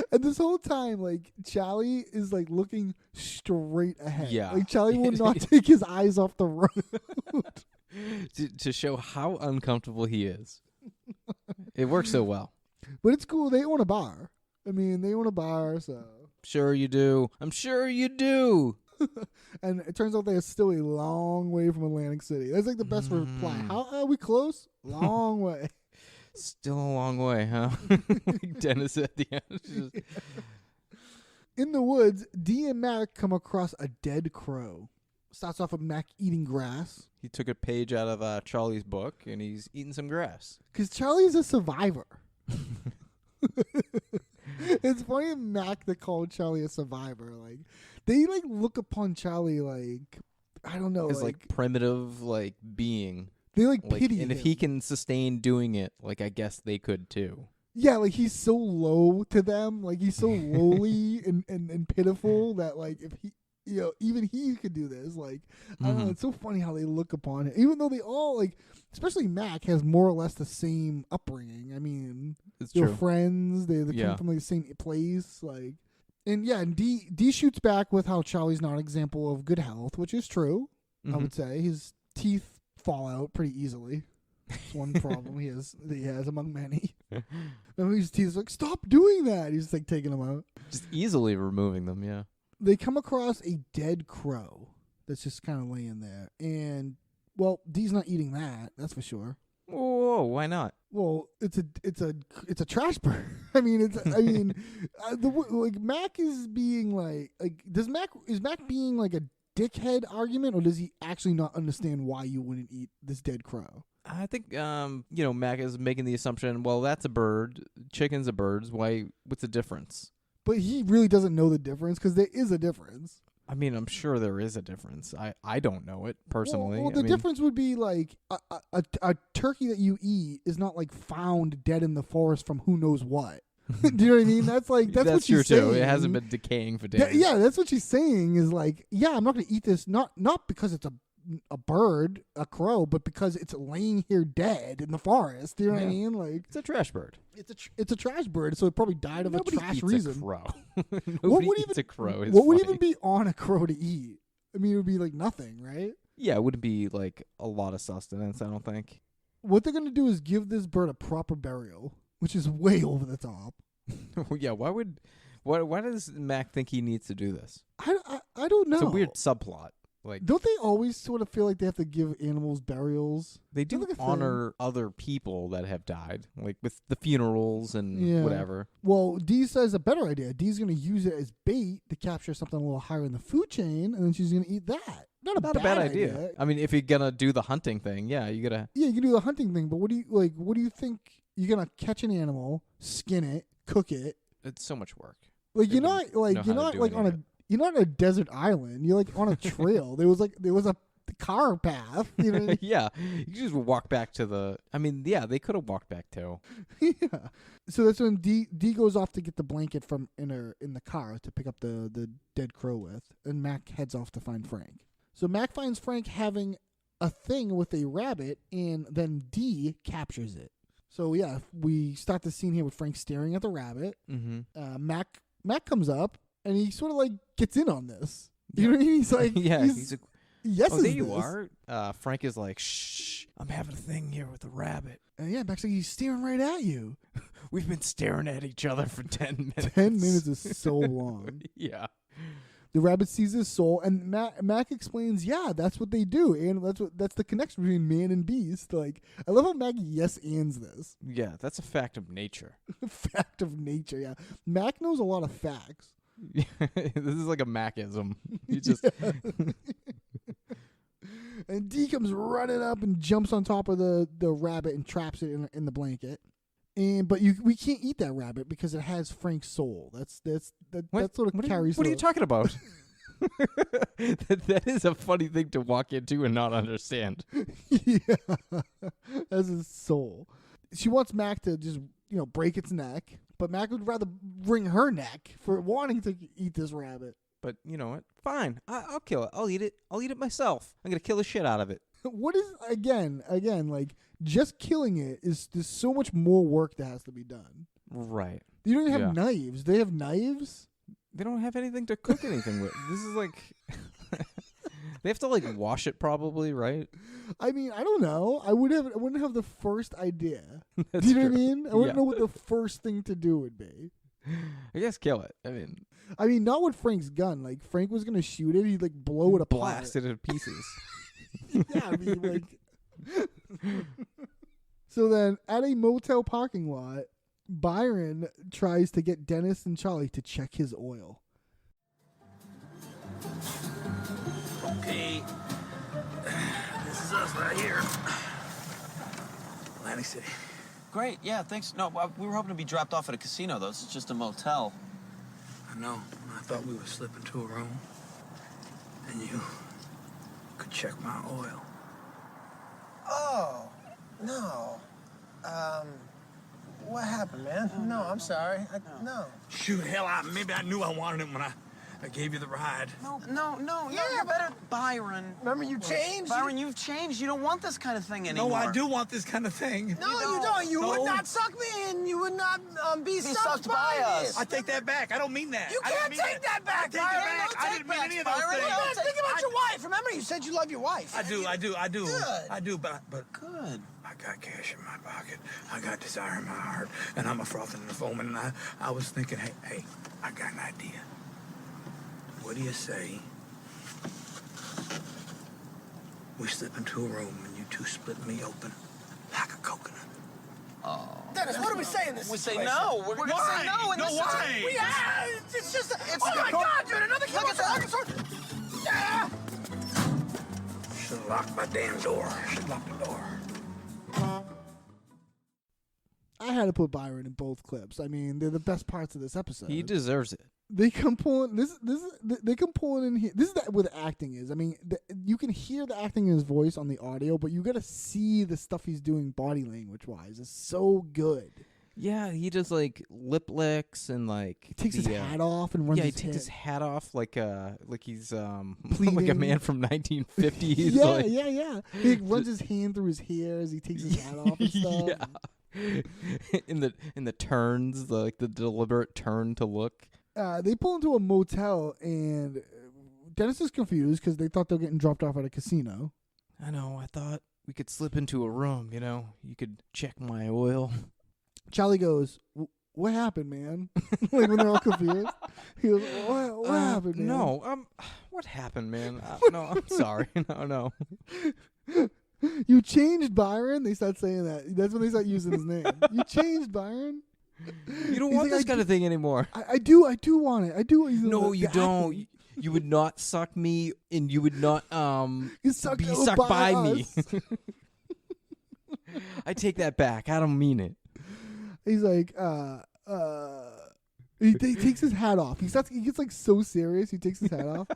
And this whole time, like, Charlie is like looking straight ahead. Yeah. Like, Charlie will not take his eyes off the road. to show how uncomfortable he is. It works so well. But it's cool. They own a bar. I mean, they own a bar, so. Sure you do. I'm sure you do. And it turns out they're still a long way from Atlantic City. That's like the best reply. How are we close? Long way. Still a long way, huh? Dennis at the end. Just... In the woods, Dee and Mac come across a dead crow. Starts off with Mac eating grass. He took a page out of Charlie's book, and he's eating some grass. Because Charlie's a survivor. It's funny in Mac that called Charlie a survivor. Like, they like look upon Charlie like, I don't know, His like primitive like being. They like pity and him. if he can sustain doing it, like I guess they could too. Yeah, like he's so low to them, like he's so lowly and pitiful that like if he, even he could do this. Like, I don't know, it's so funny how they look upon it, even though they all like, especially Mac has more or less the same upbringing. I mean, It's they're true. friends. They Yeah. come from like the same place. Like, and yeah, and D shoots back with how Charlie's not an example of good health, which is true. I would say his teeth fall out pretty easily. It's one problem he has among many. And his teeth like, stop doing that. He's like taking them out. Just easily removing them, yeah. They come across a dead crow that's just kind of laying there, and well, Dee's not eating that. That's for sure. Whoa, why not? Well, it's a trash bird. I mean, like Mac is being like is Mac being like a dickhead argument, or does he actually not understand why you wouldn't eat this dead crow? I think Mac is making the assumption, well, that's a bird, chicken's a bird, what's the difference? But he really doesn't know the difference, because there is a difference. I mean, I'm sure there is a difference. I don't know it personally. Well, the difference would be like a turkey that you eat is not like found dead in the forest from who knows what. Do you know what I mean? That's what that's she's true saying. too. It hasn't been decaying for days. Yeah, that's what she's saying is like, yeah, I'm not going to eat this, not because it's a bird, a crow, but because it's laying here dead in the forest. Do you know what I mean? Like, it's a trash bird. It's a trash bird, so it probably died of Nobody a trash eats reason. A crow. What Nobody would eats even a crow. what would even be on a crow to eat? I mean, it would be like nothing, right? Yeah, it wouldn't be like a lot of sustenance, I don't think. What they're gonna do is give this bird a proper burial, which is way over the top. Yeah, why does Mac think he needs to do this? I don't know. It's a weird subplot. Like, don't they always sort of feel like they have to give animals burials? they do Isn't that a honor other people that have died, like with the funerals and whatever. Well, Dee says a better idea. Dee's going to use it as bait to capture something a little higher in the food chain, and then she's going to eat that. not a Not bad a bad idea. I mean, if you're gonna do the hunting thing, yeah, you gotta. Yeah, you can do the hunting thing, but what do you think? You're gonna catch an animal, skin it, cook it. It's so much work. Like They you're wouldn't not like know you're how to not do like any on of a it. you're not on a desert island. You're like on a trail. there was a car path. You know what I mean? Yeah, you could just walk back to the. I mean, yeah, they could have walked back too. Yeah. So that's when D goes off to get the blanket from in the car to pick up the dead crow with, and Mac heads off to find Frank. So Mac finds Frank having a thing with a rabbit, and then D captures it. So yeah, we start the scene here with Frank staring at the rabbit. Mm-hmm. Mac comes up and he sort of like gets in on this. You know what I mean? He's like, Yeah, he's like, yes, oh, there you are. Frank is like, shh, I'm having a thing here with the rabbit. And yeah, Mac's like, he's staring right at you. We've been staring at each other for 10 minutes. 10 minutes is so long. Yeah. The rabbit sees his soul, and Mac explains, yeah, that's what they do, and that's the connection between man and beast. Like, I love how Mac yes ands this. Yeah, that's a fact of nature. Fact of nature, yeah. Mac knows a lot of facts. This is like a Macism. You just And D comes running up and jumps on top of the rabbit and traps it in the blanket. But we can't eat that rabbit because it has Frank's soul. That sort of carries. What are you talking about? that is a funny thing to walk into and not understand. Yeah, as his soul. She wants Mac to just break its neck, but Mac would rather wring her neck for wanting to eat this rabbit. But you know what? Fine, I'll kill it. I'll eat it. I'll eat it myself. I'm gonna kill the shit out of it. What is again like just killing it is there's so much more work that has to be done. Right. You don't even have knives. They have knives. They don't have anything to cook anything with. This is like they have to like wash it probably, right? I mean, I don't know. I wouldn't have the first idea. That's Do you know what I true. mean? I wouldn't know what the first thing to do would be. I guess kill it. I mean, not with Frank's gun. Like Frank was gonna shoot it, he'd like blow it apart. Blast it in pieces. Yeah, I mean, like. So then, at a motel parking lot, Byron tries to get Dennis and Charlie to check his oil. Okay. This is us right here. Atlantic City. Great, yeah, thanks. No, we were hoping to be dropped off at a casino, though. It's just a motel. I know. I thought we would slip into a room, and you could check my oil. Oh, no. What happened, man? No, I'm sorry. No. Shoot, hell, maybe I knew I wanted it when I gave you the ride. No, Yeah, you're better. Byron. Remember you changed? Byron, you've changed. You don't want this kind of thing anymore. No, I do want this kind of thing. No, you don't. You would No. not suck me, and you would not be sucked sucked by by me. us. I take that back. I don't mean that. You I don't can't mean take that back, I take Byron. that back. No I didn't mean any of those Byron. things. No, Man, think about your wife. Remember, you said you love your wife. I do. Good. I do, but Good. I got cash in my pocket. I got desire in my heart, and I'm a frothing and a foaming. And I was thinking, hey, I got an idea. What do you say? We slip into a room and you two split me open like a coconut. Dennis, what are we saying in this We say situation? no. We're going to say no. In No, this why? We have. It's just. It's Oh my a- God, dude! Another kid Look wants at to Arkansas. Yeah. Should have locked my damn door. Should have locked the door. I had to put Byron in both clips. I mean, they're the best parts of this episode. He deserves it. They come pulling they come pulling in here. This is where the acting is. I mean, you can hear the acting in his voice on the audio, but you got to see the stuff he's doing body language wise. It's so good. Yeah, he does like lip licks and like He takes his hat off and runs Yeah, he his takes head. his hat off like he's like a Pleading. man from 1950s. Yeah, like, yeah. He like, runs his hand through his hair as he takes his hat off and stuff. Yeah. in the turns, the deliberate turn to look. They pull into a motel, and Dennis is confused because they thought they were getting dropped off at a casino. I know. I thought we could slip into a room. You know, you could check my oil. Charlie goes, "What happened, man?" Like when they're all confused. He goes, "What happened, man?" No, what happened, man? No, I'm sorry. No. You changed, Byron. They start saying that. That's when they start using his name. You changed, Byron. You don't He's want like, this kind of thing anymore. I do want it. I do. No, you don't. You would not suck me, and you would not You be sucked by me. I take that back. I don't mean it. He's like, he takes his hat off. He gets like so serious. He takes his hat off.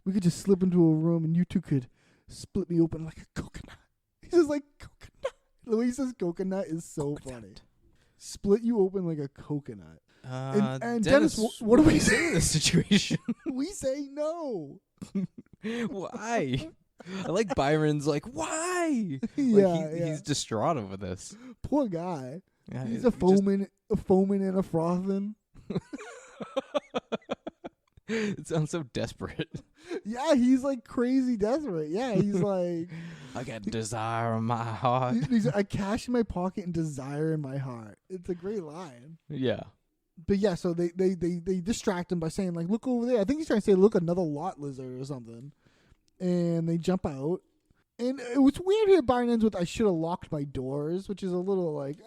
We could just slip into a room, and you two could split me open like a coconut. He's just like coconut. The way he says coconut is so funny. Split you open like a coconut. And Dennis, what do we say in this situation? We say no. Why? I like Byron's like, why? He's distraught over this. Poor guy. Yeah, He's a foaming and a frothing. It sounds so desperate. Yeah, he's like crazy desperate. Yeah, he's like, I got desire in my heart. He's like, I cash in my pocket and desire in my heart. It's a great line. Yeah. But yeah, so they distract him by saying like, look over there. I think he's trying to say, look, another lot lizard or something. And they jump out. And what's weird here, Byron ends with, I should have locked my doors, which is a little like,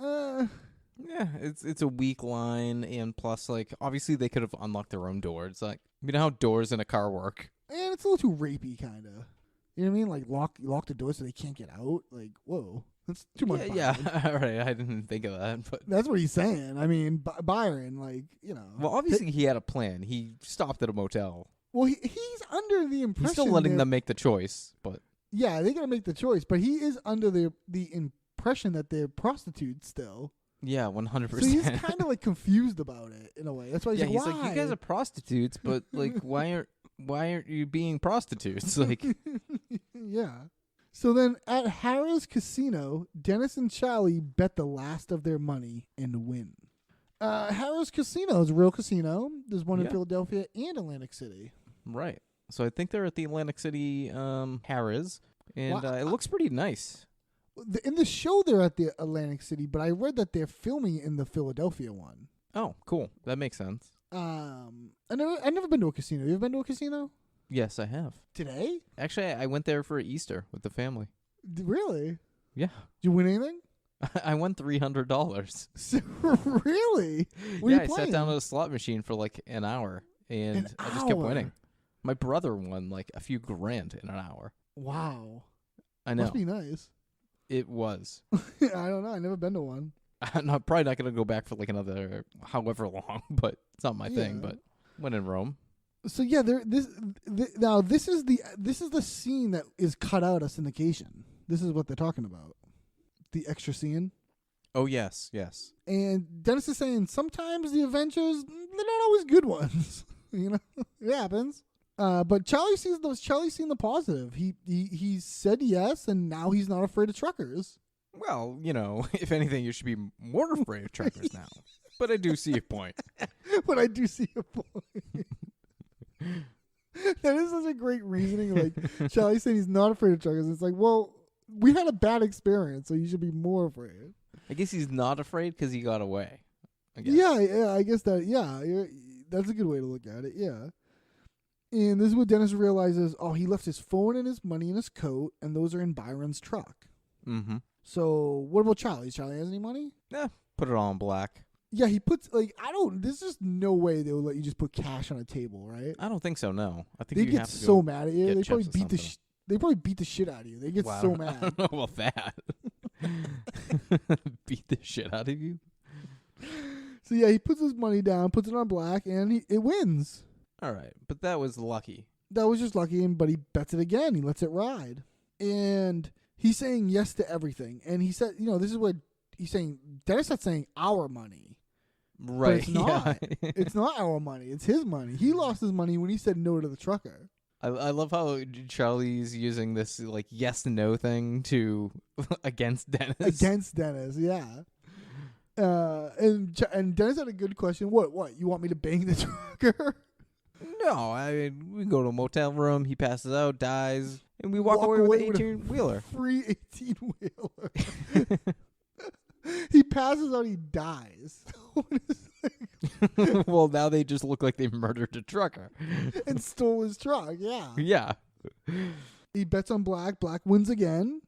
Yeah, it's a weak line, and plus, like, obviously they could have unlocked their own doors. Like, you know how doors in a car work? And it's a little too rapey, kind of. You know what I mean? Like, lock the door so they can't get out. Like, whoa. That's too much. Yeah, all right. I didn't think of that, but that's what he's saying. I mean, Byron, like, you know. Well, obviously he had a plan. He stopped at a motel. Well, he's under the impression. He's still letting them make the choice, but yeah, they gotta make the choice. But he is under the impression that they're prostitutes still. Yeah, 100%. So he's kind of like confused about it in a way. That's why he's he's like, you guys are prostitutes, but like, why aren't you being prostitutes? Like, yeah. So then at Harrah's Casino, Dennis and Charlie bet the last of their money and win. Harrah's Casino is a real casino. There's one in Philadelphia and Atlantic City. Right. So I think they're at the Atlantic City Harrah's, and it looks pretty nice. In the show, they're at the Atlantic City, but I read that they're filming in the Philadelphia one. Oh, cool. That makes sense. I've never been to a casino. You ever been to a casino? Yes, I have. Today? Actually, I went there for Easter with the family. Really? Yeah. Did you win anything? I won $300. Really? I sat down at a slot machine for like an hour, and I just kept winning. My brother won like a few grand in an hour. Wow. I know. Must be nice. It was. I don't know. I've never been to one. I'm probably not going to go back for like another however long, but it's not my thing. But when in Rome. So yeah, this is the scene that is cut out of syndication. This is what they're talking about. The extra scene. Oh yes. And Dennis is saying sometimes the adventures, they're not always good ones. You know, it happens. But Charlie's seen the positive. He said yes, and now he's not afraid of truckers. Well, you know, if anything, you should be more afraid of truckers now. But I do see your point. That is such a great reasoning. Like Charlie saying he's not afraid of truckers. It's like, well, we had a bad experience, so you should be more afraid. I guess he's not afraid because he got away. I guess. Yeah, I guess that. Yeah, that's a good way to look at it. Yeah. And this is what Dennis realizes. Oh, he left his phone and his money in his coat, and those are in Byron's truck. Mm-hmm. So what about Charlie? Charlie has any money? Yeah, put it all in black. Yeah, he puts there's just no way they would let you just put cash on a table, right? I don't think so. No, I think they you get have to so mad at you. They probably beat the the shit out of you. They get so mad. I don't know about that. Beat the shit out of you. So yeah, he puts his money down, puts it on black, and it wins. All right, but that was lucky. That was just lucky, but he bets it again. He lets it ride, and he's saying yes to everything. And he said, this is what he's saying. Dennis not saying our money. Right. But it's not. It's not our money. It's his money. He lost his money when he said no to the trucker. I love how Charlie's using this like yes no thing to against Dennis. Against Dennis, yeah. And Dennis had a good question. What? You want me to bang the trucker? No, I mean, we go to a motel room. He passes out, dies, and we walk away with an 18-wheeler. Free 18-wheeler. He passes out. He dies. Well, now they just look like they murdered a trucker and stole his truck. Yeah. Yeah. He bets on black. Black wins again.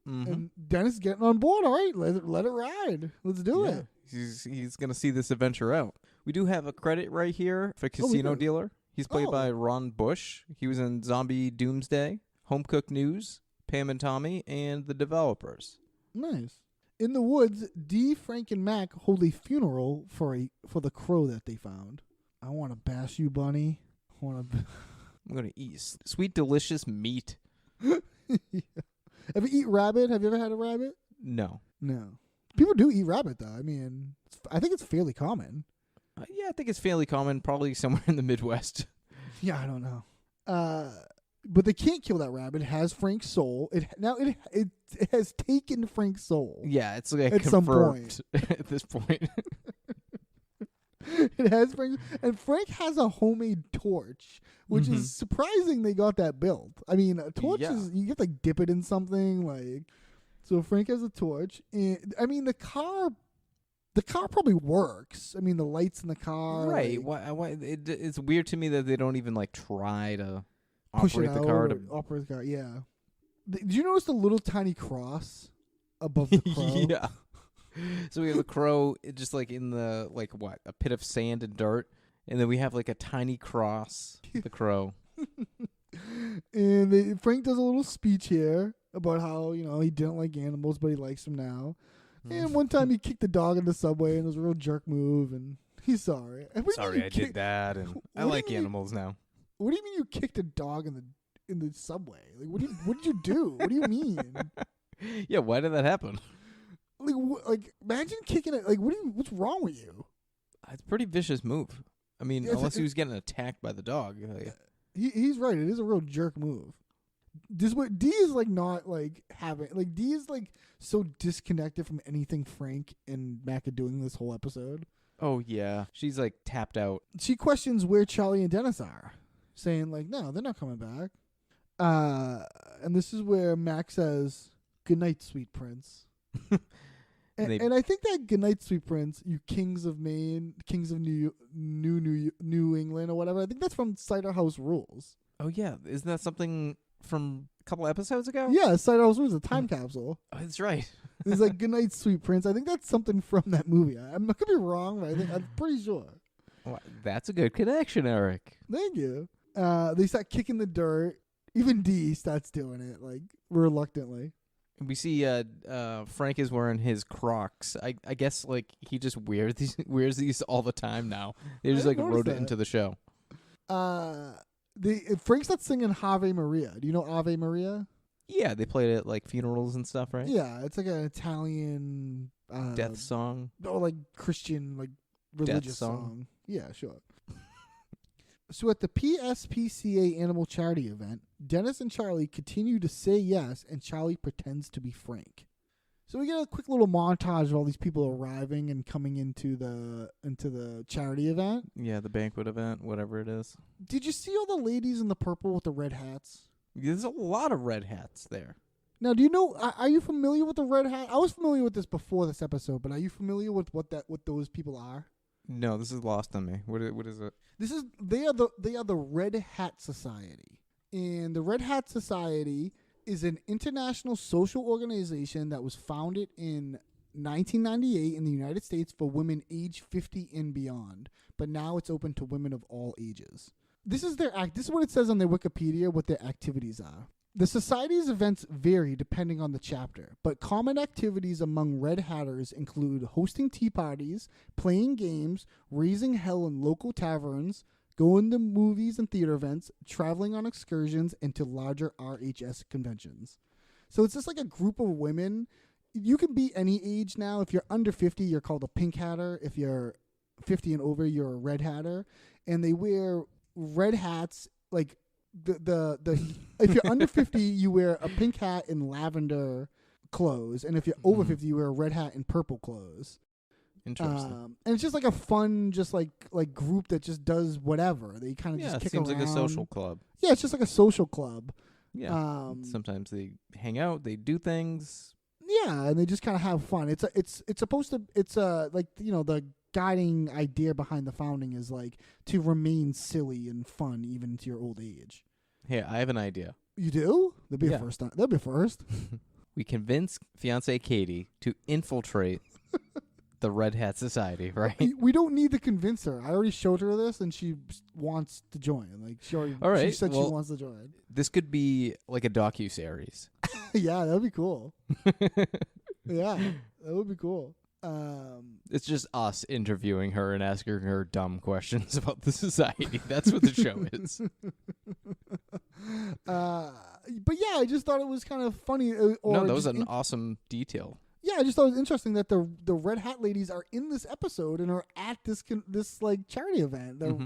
Mm-hmm. And Dennis getting on board. All right, let it ride. Let's do it. He's gonna see this adventure out. We do have a credit right here for casino dealer. He's played by Ron Bush. He was in Zombie Doomsday, Home Cooked News, Pam and Tommy, and The Developers. Nice. In the woods, Dee, Frank, and Mac hold a funeral for the crow that they found. I want to bash you, Bunny. I'm going to eat sweet, delicious meat. Yeah. Have you eat rabbit? Have you ever had a rabbit? No. No. People do eat rabbit, though. I mean, I think it's fairly common. Yeah, I think it's fairly common, probably somewhere in the Midwest. Yeah, I don't know. But they can't kill that rabbit. It has Frank's soul. It has taken Frank's soul. Yeah, it's like at confirmed some point. At this point. It has Frank, and Frank has a homemade torch, which is surprising they got that built. I mean, a torch is, you have to like dip it in something, like. So Frank has a torch, and I mean the car probably works. I mean the lights in the car, right? Like, why it's weird to me that they don't even like try to push operate it the out car. or operate the car, yeah. Did you notice the little tiny cross above the crow? Yeah. So we have the crow just like in the a pit of sand and dirt, and then we have like a tiny cross. The crow. And Frank does a little speech here about how, he didn't like animals, but he likes them now. And one time he kicked the dog in the subway, and it was a real jerk move, and he's sorry. Sorry, I did that, and I like animals now. What do you mean you kicked a dog in the subway? Like, what did you do? What do you mean? Yeah, why did that happen? Like imagine kicking it. Like, what's wrong with you? It's a pretty vicious move. I mean, unless he was getting attacked by the dog. He's right. It is a real jerk move. D is like not like having like D is like so disconnected from anything Frank and Mac are doing this whole episode. Oh yeah, she's like tapped out. She questions where Charlie and Dennis are, saying like, no, they're not coming back. And this is where Mac says, "Good night, sweet prince." And I think that "Good night, sweet prince," you kings of Maine, kings of New England, or whatever. I think that's from Cider House Rules. Oh yeah, isn't that something from a couple episodes ago? Yeah, Cider House Rules, a time capsule. Oh, that's right. It's like "Good night, sweet prince." I think that's something from that movie. I'm not gonna be wrong, but I'm pretty sure. Well, that's a good connection, Eric. Thank you. They start kicking the dirt. Even D starts doing it, like, reluctantly. We see Frank is wearing his Crocs. I guess like he just wears these all the time now. They just like wrote it into the show. Frank starts singing Ave Maria. Do you know Ave Maria? Yeah, they played it at like funerals and stuff, right? Yeah, it's like an Italian death song. Or like Christian, like religious song. Yeah, sure. So at the PSPCA Animal Charity event, Dennis and Charlie continue to say yes, and Charlie pretends to be Frank. So we get a quick little montage of all these people arriving and coming into the charity event. Yeah, the banquet event, whatever it is. Did you see all the ladies in the purple with the red hats? There's a lot of red hats there. Now, do you know? Are you familiar with the red hat? I was familiar with this before this episode, but are you familiar with what those people are? No, this is lost on me. What is it? They are the Red Hat Society, and the Red Hat Society is an international social organization that was founded in 1998 in the United States for women age 50 and beyond, but now it's open to women of all ages. This is This is what it says on their Wikipedia. What their activities are. The Society's events vary depending on the chapter, but common activities among Red Hatters include hosting tea parties, playing games, raising hell in local taverns, going to movies and theater events, traveling on excursions, and to larger RHS conventions. So it's just like a group of women. You can be any age now. If you're under 50, you're called a pink hatter. If you're 50 and over, you're a red hatter. And they wear red hats like... The if you're under 50, you wear a pink hat and lavender clothes, and if you're over 50, you wear a red hat and purple clothes. Interesting. And it's just like a fun, just like group that just does whatever. They kind of just kick seems around. like a social club. Yeah, it's just like a social club. Yeah. Sometimes they hang out, they do things. Yeah, and they just kind of have fun. It's supposed to. It's like the guiding idea behind the founding is like to remain silly and fun even into your old age. Hey, I have an idea. You do? That'd be a first time. That'd be first. We convince fiancée Katie to infiltrate the Red Hat Society, right? We don't need to convince her. I already showed her this, and she wants to join. Like she already, All right, she said well, she wants to join. This could be like a docu-series. Yeah, that'd be cool. Yeah, that would be cool. It's just us interviewing her and asking her dumb questions about the society. That's what the show is. But yeah, I just thought it was kind of funny. No, that was an awesome detail. Yeah, I just thought it was interesting that the Red Hat ladies are in this episode and are at this like charity event. They're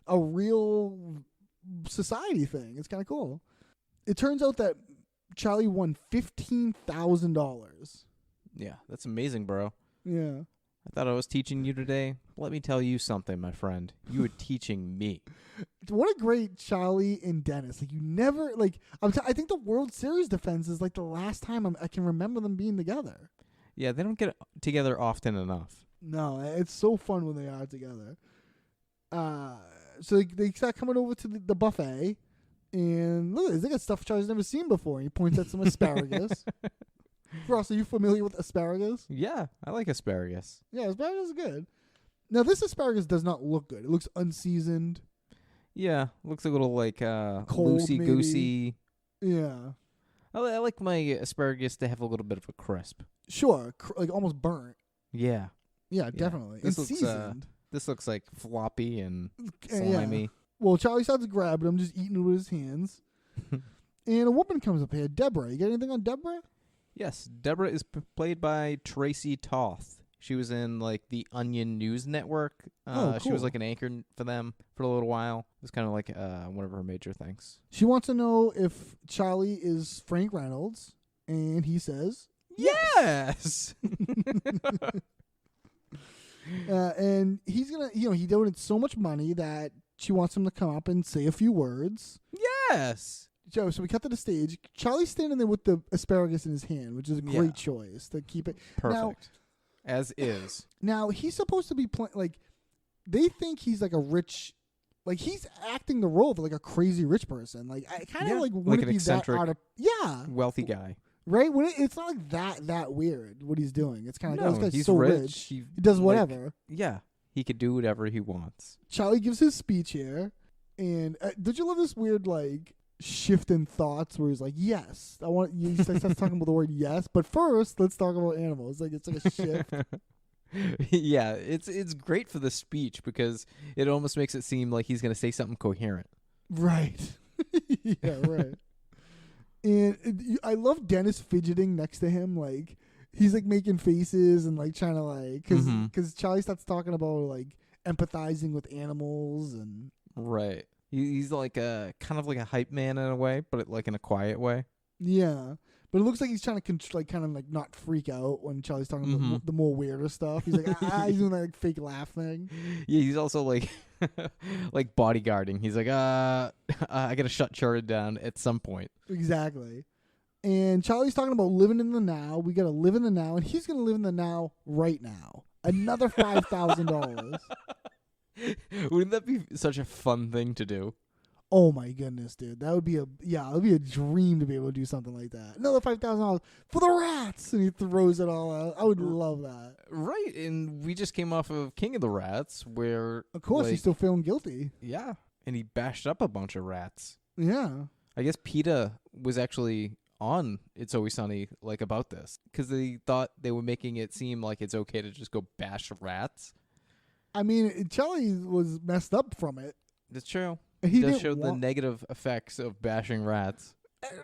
a real society thing. It's kind of cool. It turns out that Charlie won $15,000. Yeah, that's amazing, bro. Yeah. I thought I was teaching you today. Let me tell you something, my friend. You were teaching me. What a great Charlie and Dennis. Like you never like. I think the World Series defense is like the last time I can remember them being together. Yeah, they don't get together often enough. No, it's so fun when they are together. So they start coming over to the buffet, and look, they got stuff Charlie's never seen before. He points at some asparagus. Ross, are you familiar with asparagus? Yeah, I like asparagus. Yeah, asparagus is good. Now, this asparagus does not look good. It looks unseasoned. Yeah, looks a little like Cold, loosey-goosey. Yeah. I like my asparagus to have a little bit of a crisp. Sure, like almost burnt. Yeah. Yeah, definitely. This and looks, seasoned. This looks like floppy and Yeah. slimy. Well, Charlie starts grabbing him, just eating it with his hands. And a woman comes up here, Deborah. You got anything on Deborah? Yes, Deborah is played by Tracy Toth. She was in like the Onion News Network. Cool. She was like an anchor for them for a little while. It was kind of like one of her major things. She wants to know if Charlie is Frank Reynolds, and he says yes. And he's gonna, he donated so much money that she wants him to come up and say a few words. Yes. So we cut to the stage. Charlie's standing there with the asparagus in his hand, which is a great choice to keep it Perfect. As is. Now he's supposed to be playing like they think he's like a rich, like he's acting the role of like a crazy rich person. Like I kind of like wouldn't an be eccentric, that out of wealthy guy. Right? It's not like that weird what he's doing. It's kind of like, oh, this guy's he's so rich. He does whatever. Yeah, he could do whatever he wants. Charlie gives his speech here, and did you love this weird like shift in thoughts where he's like, yes, I want you. He starts talking about the word yes, but first let's talk about animals. Like it's like a shift. Yeah, it's great for the speech because it almost makes it seem like he's going to say something coherent. Right. Yeah, right. And I love Dennis fidgeting next to him, like he's like making faces and like trying to like because Charlie starts talking about like empathizing with animals and right. He's like a kind of like a hype man in a way, but like in a quiet way. Yeah, but it looks like he's trying to kind of like not freak out when Charlie's talking about the more weirder stuff. He's like he's doing that like fake laugh thing. Yeah, he's also like like bodyguarding. He's like I gotta shut Charlie down at some point. Exactly. And Charlie's talking about living in the now. We gotta live in the now, and he's gonna live in the now right now. Another $5,000. Wouldn't that be such a fun thing to do? Oh my goodness, dude. That would be it would be a dream to be able to do something like that. Another $5,000 for the rats, and he throws it all out. I would love that. Right, and we just came off of King of the Rats, where of course he's still feeling guilty. Yeah, and he bashed up a bunch of rats. Yeah, I guess PETA was actually on It's Always Sunny like about this because they thought they were making it seem like it's okay to just go bash rats. I mean, Charlie was messed up from it. That's true. He does show the negative effects of bashing rats.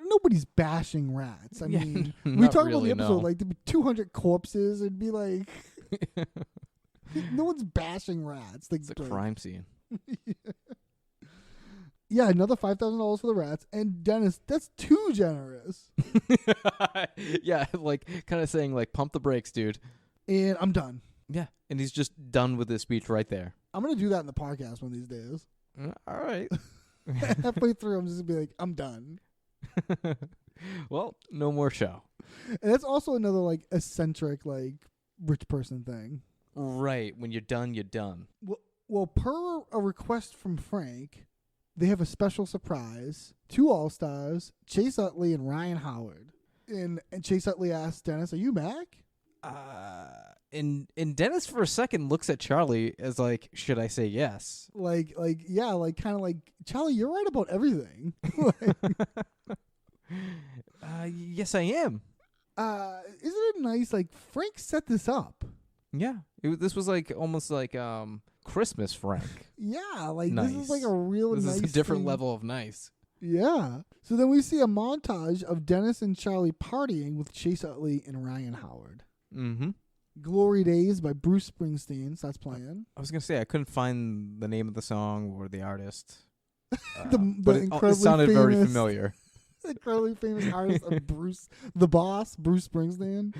Nobody's bashing rats. I mean, we talked about the episode, like there'd be 200 corpses. It'd be like, no one's bashing rats. It's a crime scene. Yeah, another $5,000 for the rats. And Dennis, that's too generous. Yeah, like kind of saying like, pump the brakes, dude. And I'm done. Yeah, and he's just done with his speech right there. I'm going to do that in the podcast one of these days. All right. Halfway through, I'm just going to be like, I'm done. Well, no more show. And that's also another, like, eccentric, like, rich person thing. Right. When you're done, you're done. Well, per a request from Frank, they have a special surprise. 2 All-Stars, Chase Utley and Ryan Howard. And Chase Utley asked Dennis, are you back? And Dennis for a second looks at Charlie as like, should I say yes? Like kind of like, Charlie, you're right about everything. Yes, I am. Isn't it nice? Like, Frank set this up. Yeah, this was like almost like Christmas Frank. Yeah, like Nice. this is like a real This nice is a different thing. level of nice. Yeah. So then we see a montage of Dennis and Charlie partying with Chase Utley and Ryan Howard. Mm-hmm. Glory Days by Bruce Springsteen starts playing. I was gonna say I couldn't find the name of the song or the artist, The but it incredibly sounded very famous- familiar. The incredibly famous artist of Bruce, the boss, Bruce Springsteen.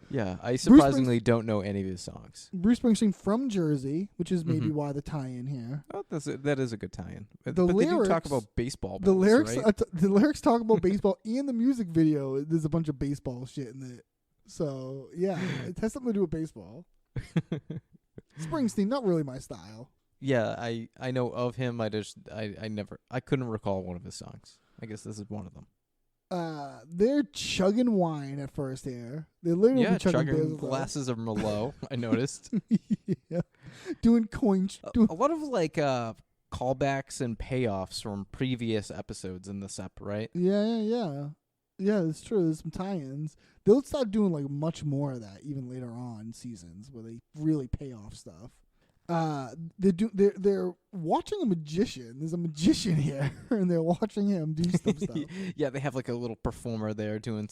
Yeah, I surprisingly don't know any of his songs. Bruce Springsteen from Jersey, which is maybe Mhm. why the tie-in here. Oh, that is a good tie-in. But The they do talk lyrics- about baseball. The moves, lyrics, right? the lyrics talk about baseball, and the music video. There's a bunch of baseball shit in it. So yeah, it has something to do with baseball. Springsteen, not really my style. Yeah, I know of him. I couldn't recall one of his songs. I guess this is one of them. They're chugging wine at first here. They're literally Yeah, chugging chugging beers, though. glasses of Merlot. I noticed. Yeah, doing coins. A lot of like callbacks and payoffs from previous episodes in this ep, right? Yeah. It's true. There's some tie-ins. They'll start doing like much more of that even later on in seasons where they really pay off stuff. They're watching a magician. There's a magician here, and they're watching him do some stuff. Yeah, they have like a little performer there doing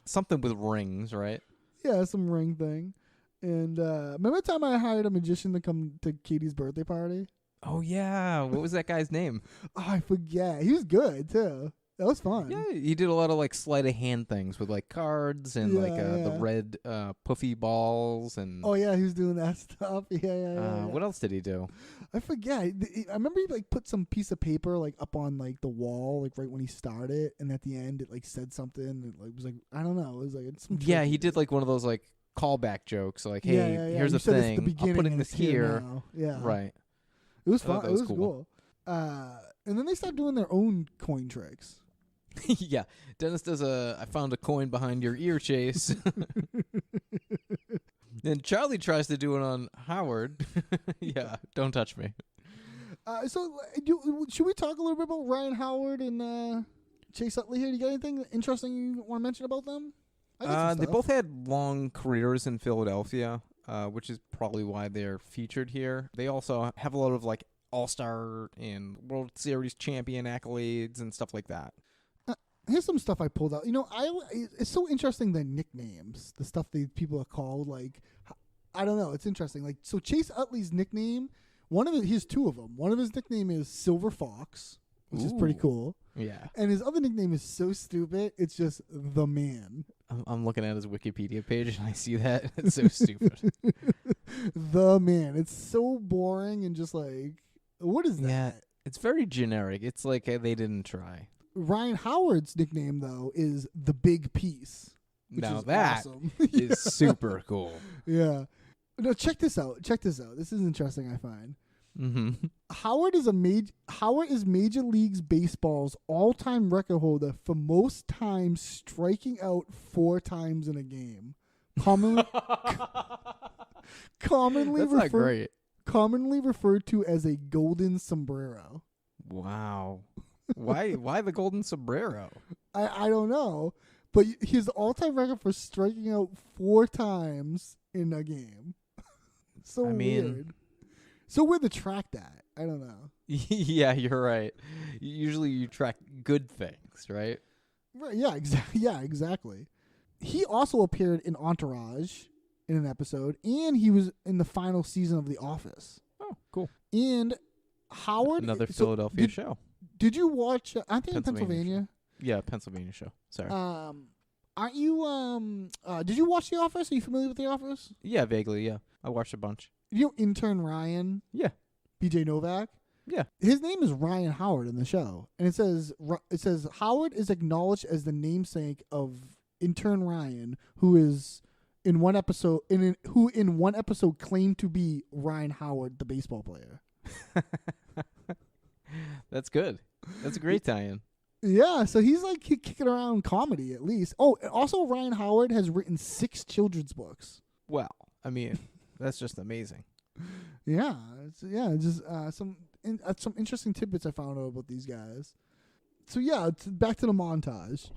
something with rings, right? Yeah, some ring thing. And remember the time I hired a magician to come to Katie's birthday party? Oh yeah, what was that guy's name? Oh, I forget. He was good too. That was fun. Yeah, he did a lot of like sleight of hand things with like cards and like the Yeah. red puffy balls and. Oh yeah, he was doing that stuff. Yeah. What else did he do? I forget. I remember he like put some piece of paper like up on like the wall like right when he started, and at the end it like said something. It like was like I don't know. It was like it's some Yeah, trick he did like one of those like callback jokes, like, "Hey, Yeah. here's You the said it's thing. I'm beginning putting and this it's here here." now. Yeah, Right. It was I thought fun. that It was was cool. cool. And then they start doing their own coin tricks. Yeah, Dennis does I found a coin behind your ear, Chase. Then Charlie tries to do it on Howard. Yeah, don't touch me. Should we talk a little bit about Ryan Howard and Chase Utley here? Do you got anything interesting you want to mention about them? I got some They stuff. both had long careers in Philadelphia, which is probably why they're featured here. They also have a lot of like All-Star and World Series champion accolades and stuff like that. Here's some stuff I pulled out. You know, it's so interesting the nicknames, the stuff that people are called. Like, I don't know. It's interesting. Like, so Chase Utley's nickname, he has two of them. One of his nickname is Silver Fox, which is pretty Ooh. cool. Yeah. And his other nickname is so stupid. It's just the Man. I'm looking at his Wikipedia page and I see that. It's so stupid. The Man. It's so boring and just like, what is that? Yeah, it's very generic. It's like they didn't try. Ryan Howard's nickname though is the Big Piece. Which Now is that awesome. is super cool. Yeah. No, check this out. This is interesting. I find Mm-hmm. Howard is Major League Baseball's all-time record holder for most times striking out 4 times in a game. Commonly That's not great. Commonly referred to as a golden sombrero. Wow. Why the golden sombrero? I don't know, but his all-time record for striking out 4 times in a game. So I mean- weird. So weird to track that. I don't know. Yeah, you're right. Usually you track good things, right? Right? Yeah. Exactly. Yeah. Exactly. He also appeared in Entourage in an episode, and he was in the final season of The Office. Oh, cool. And Howard, Another so Philadelphia show. Did you watch? Aren't they in Pennsylvania Pennsylvania? Yeah, Pennsylvania show. Sorry. Aren't you? Did you watch The Office? Are you familiar with The Office? Yeah, vaguely, yeah. I watched a bunch. You know, intern Ryan, Yeah. BJ Novak. Yeah. His name is Ryan Howard in the show, and it says Howard is acknowledged as the namesake of intern Ryan, who in one episode claimed to be Ryan Howard, the baseball player. That's good. That's a great tie-in. Yeah, so he's like kicking around comedy at least. Oh, and also Ryan Howard has written 6 children's books. Well, I mean, that's just amazing. Yeah, just some interesting tidbits I found out about these guys. So yeah, back to the montage.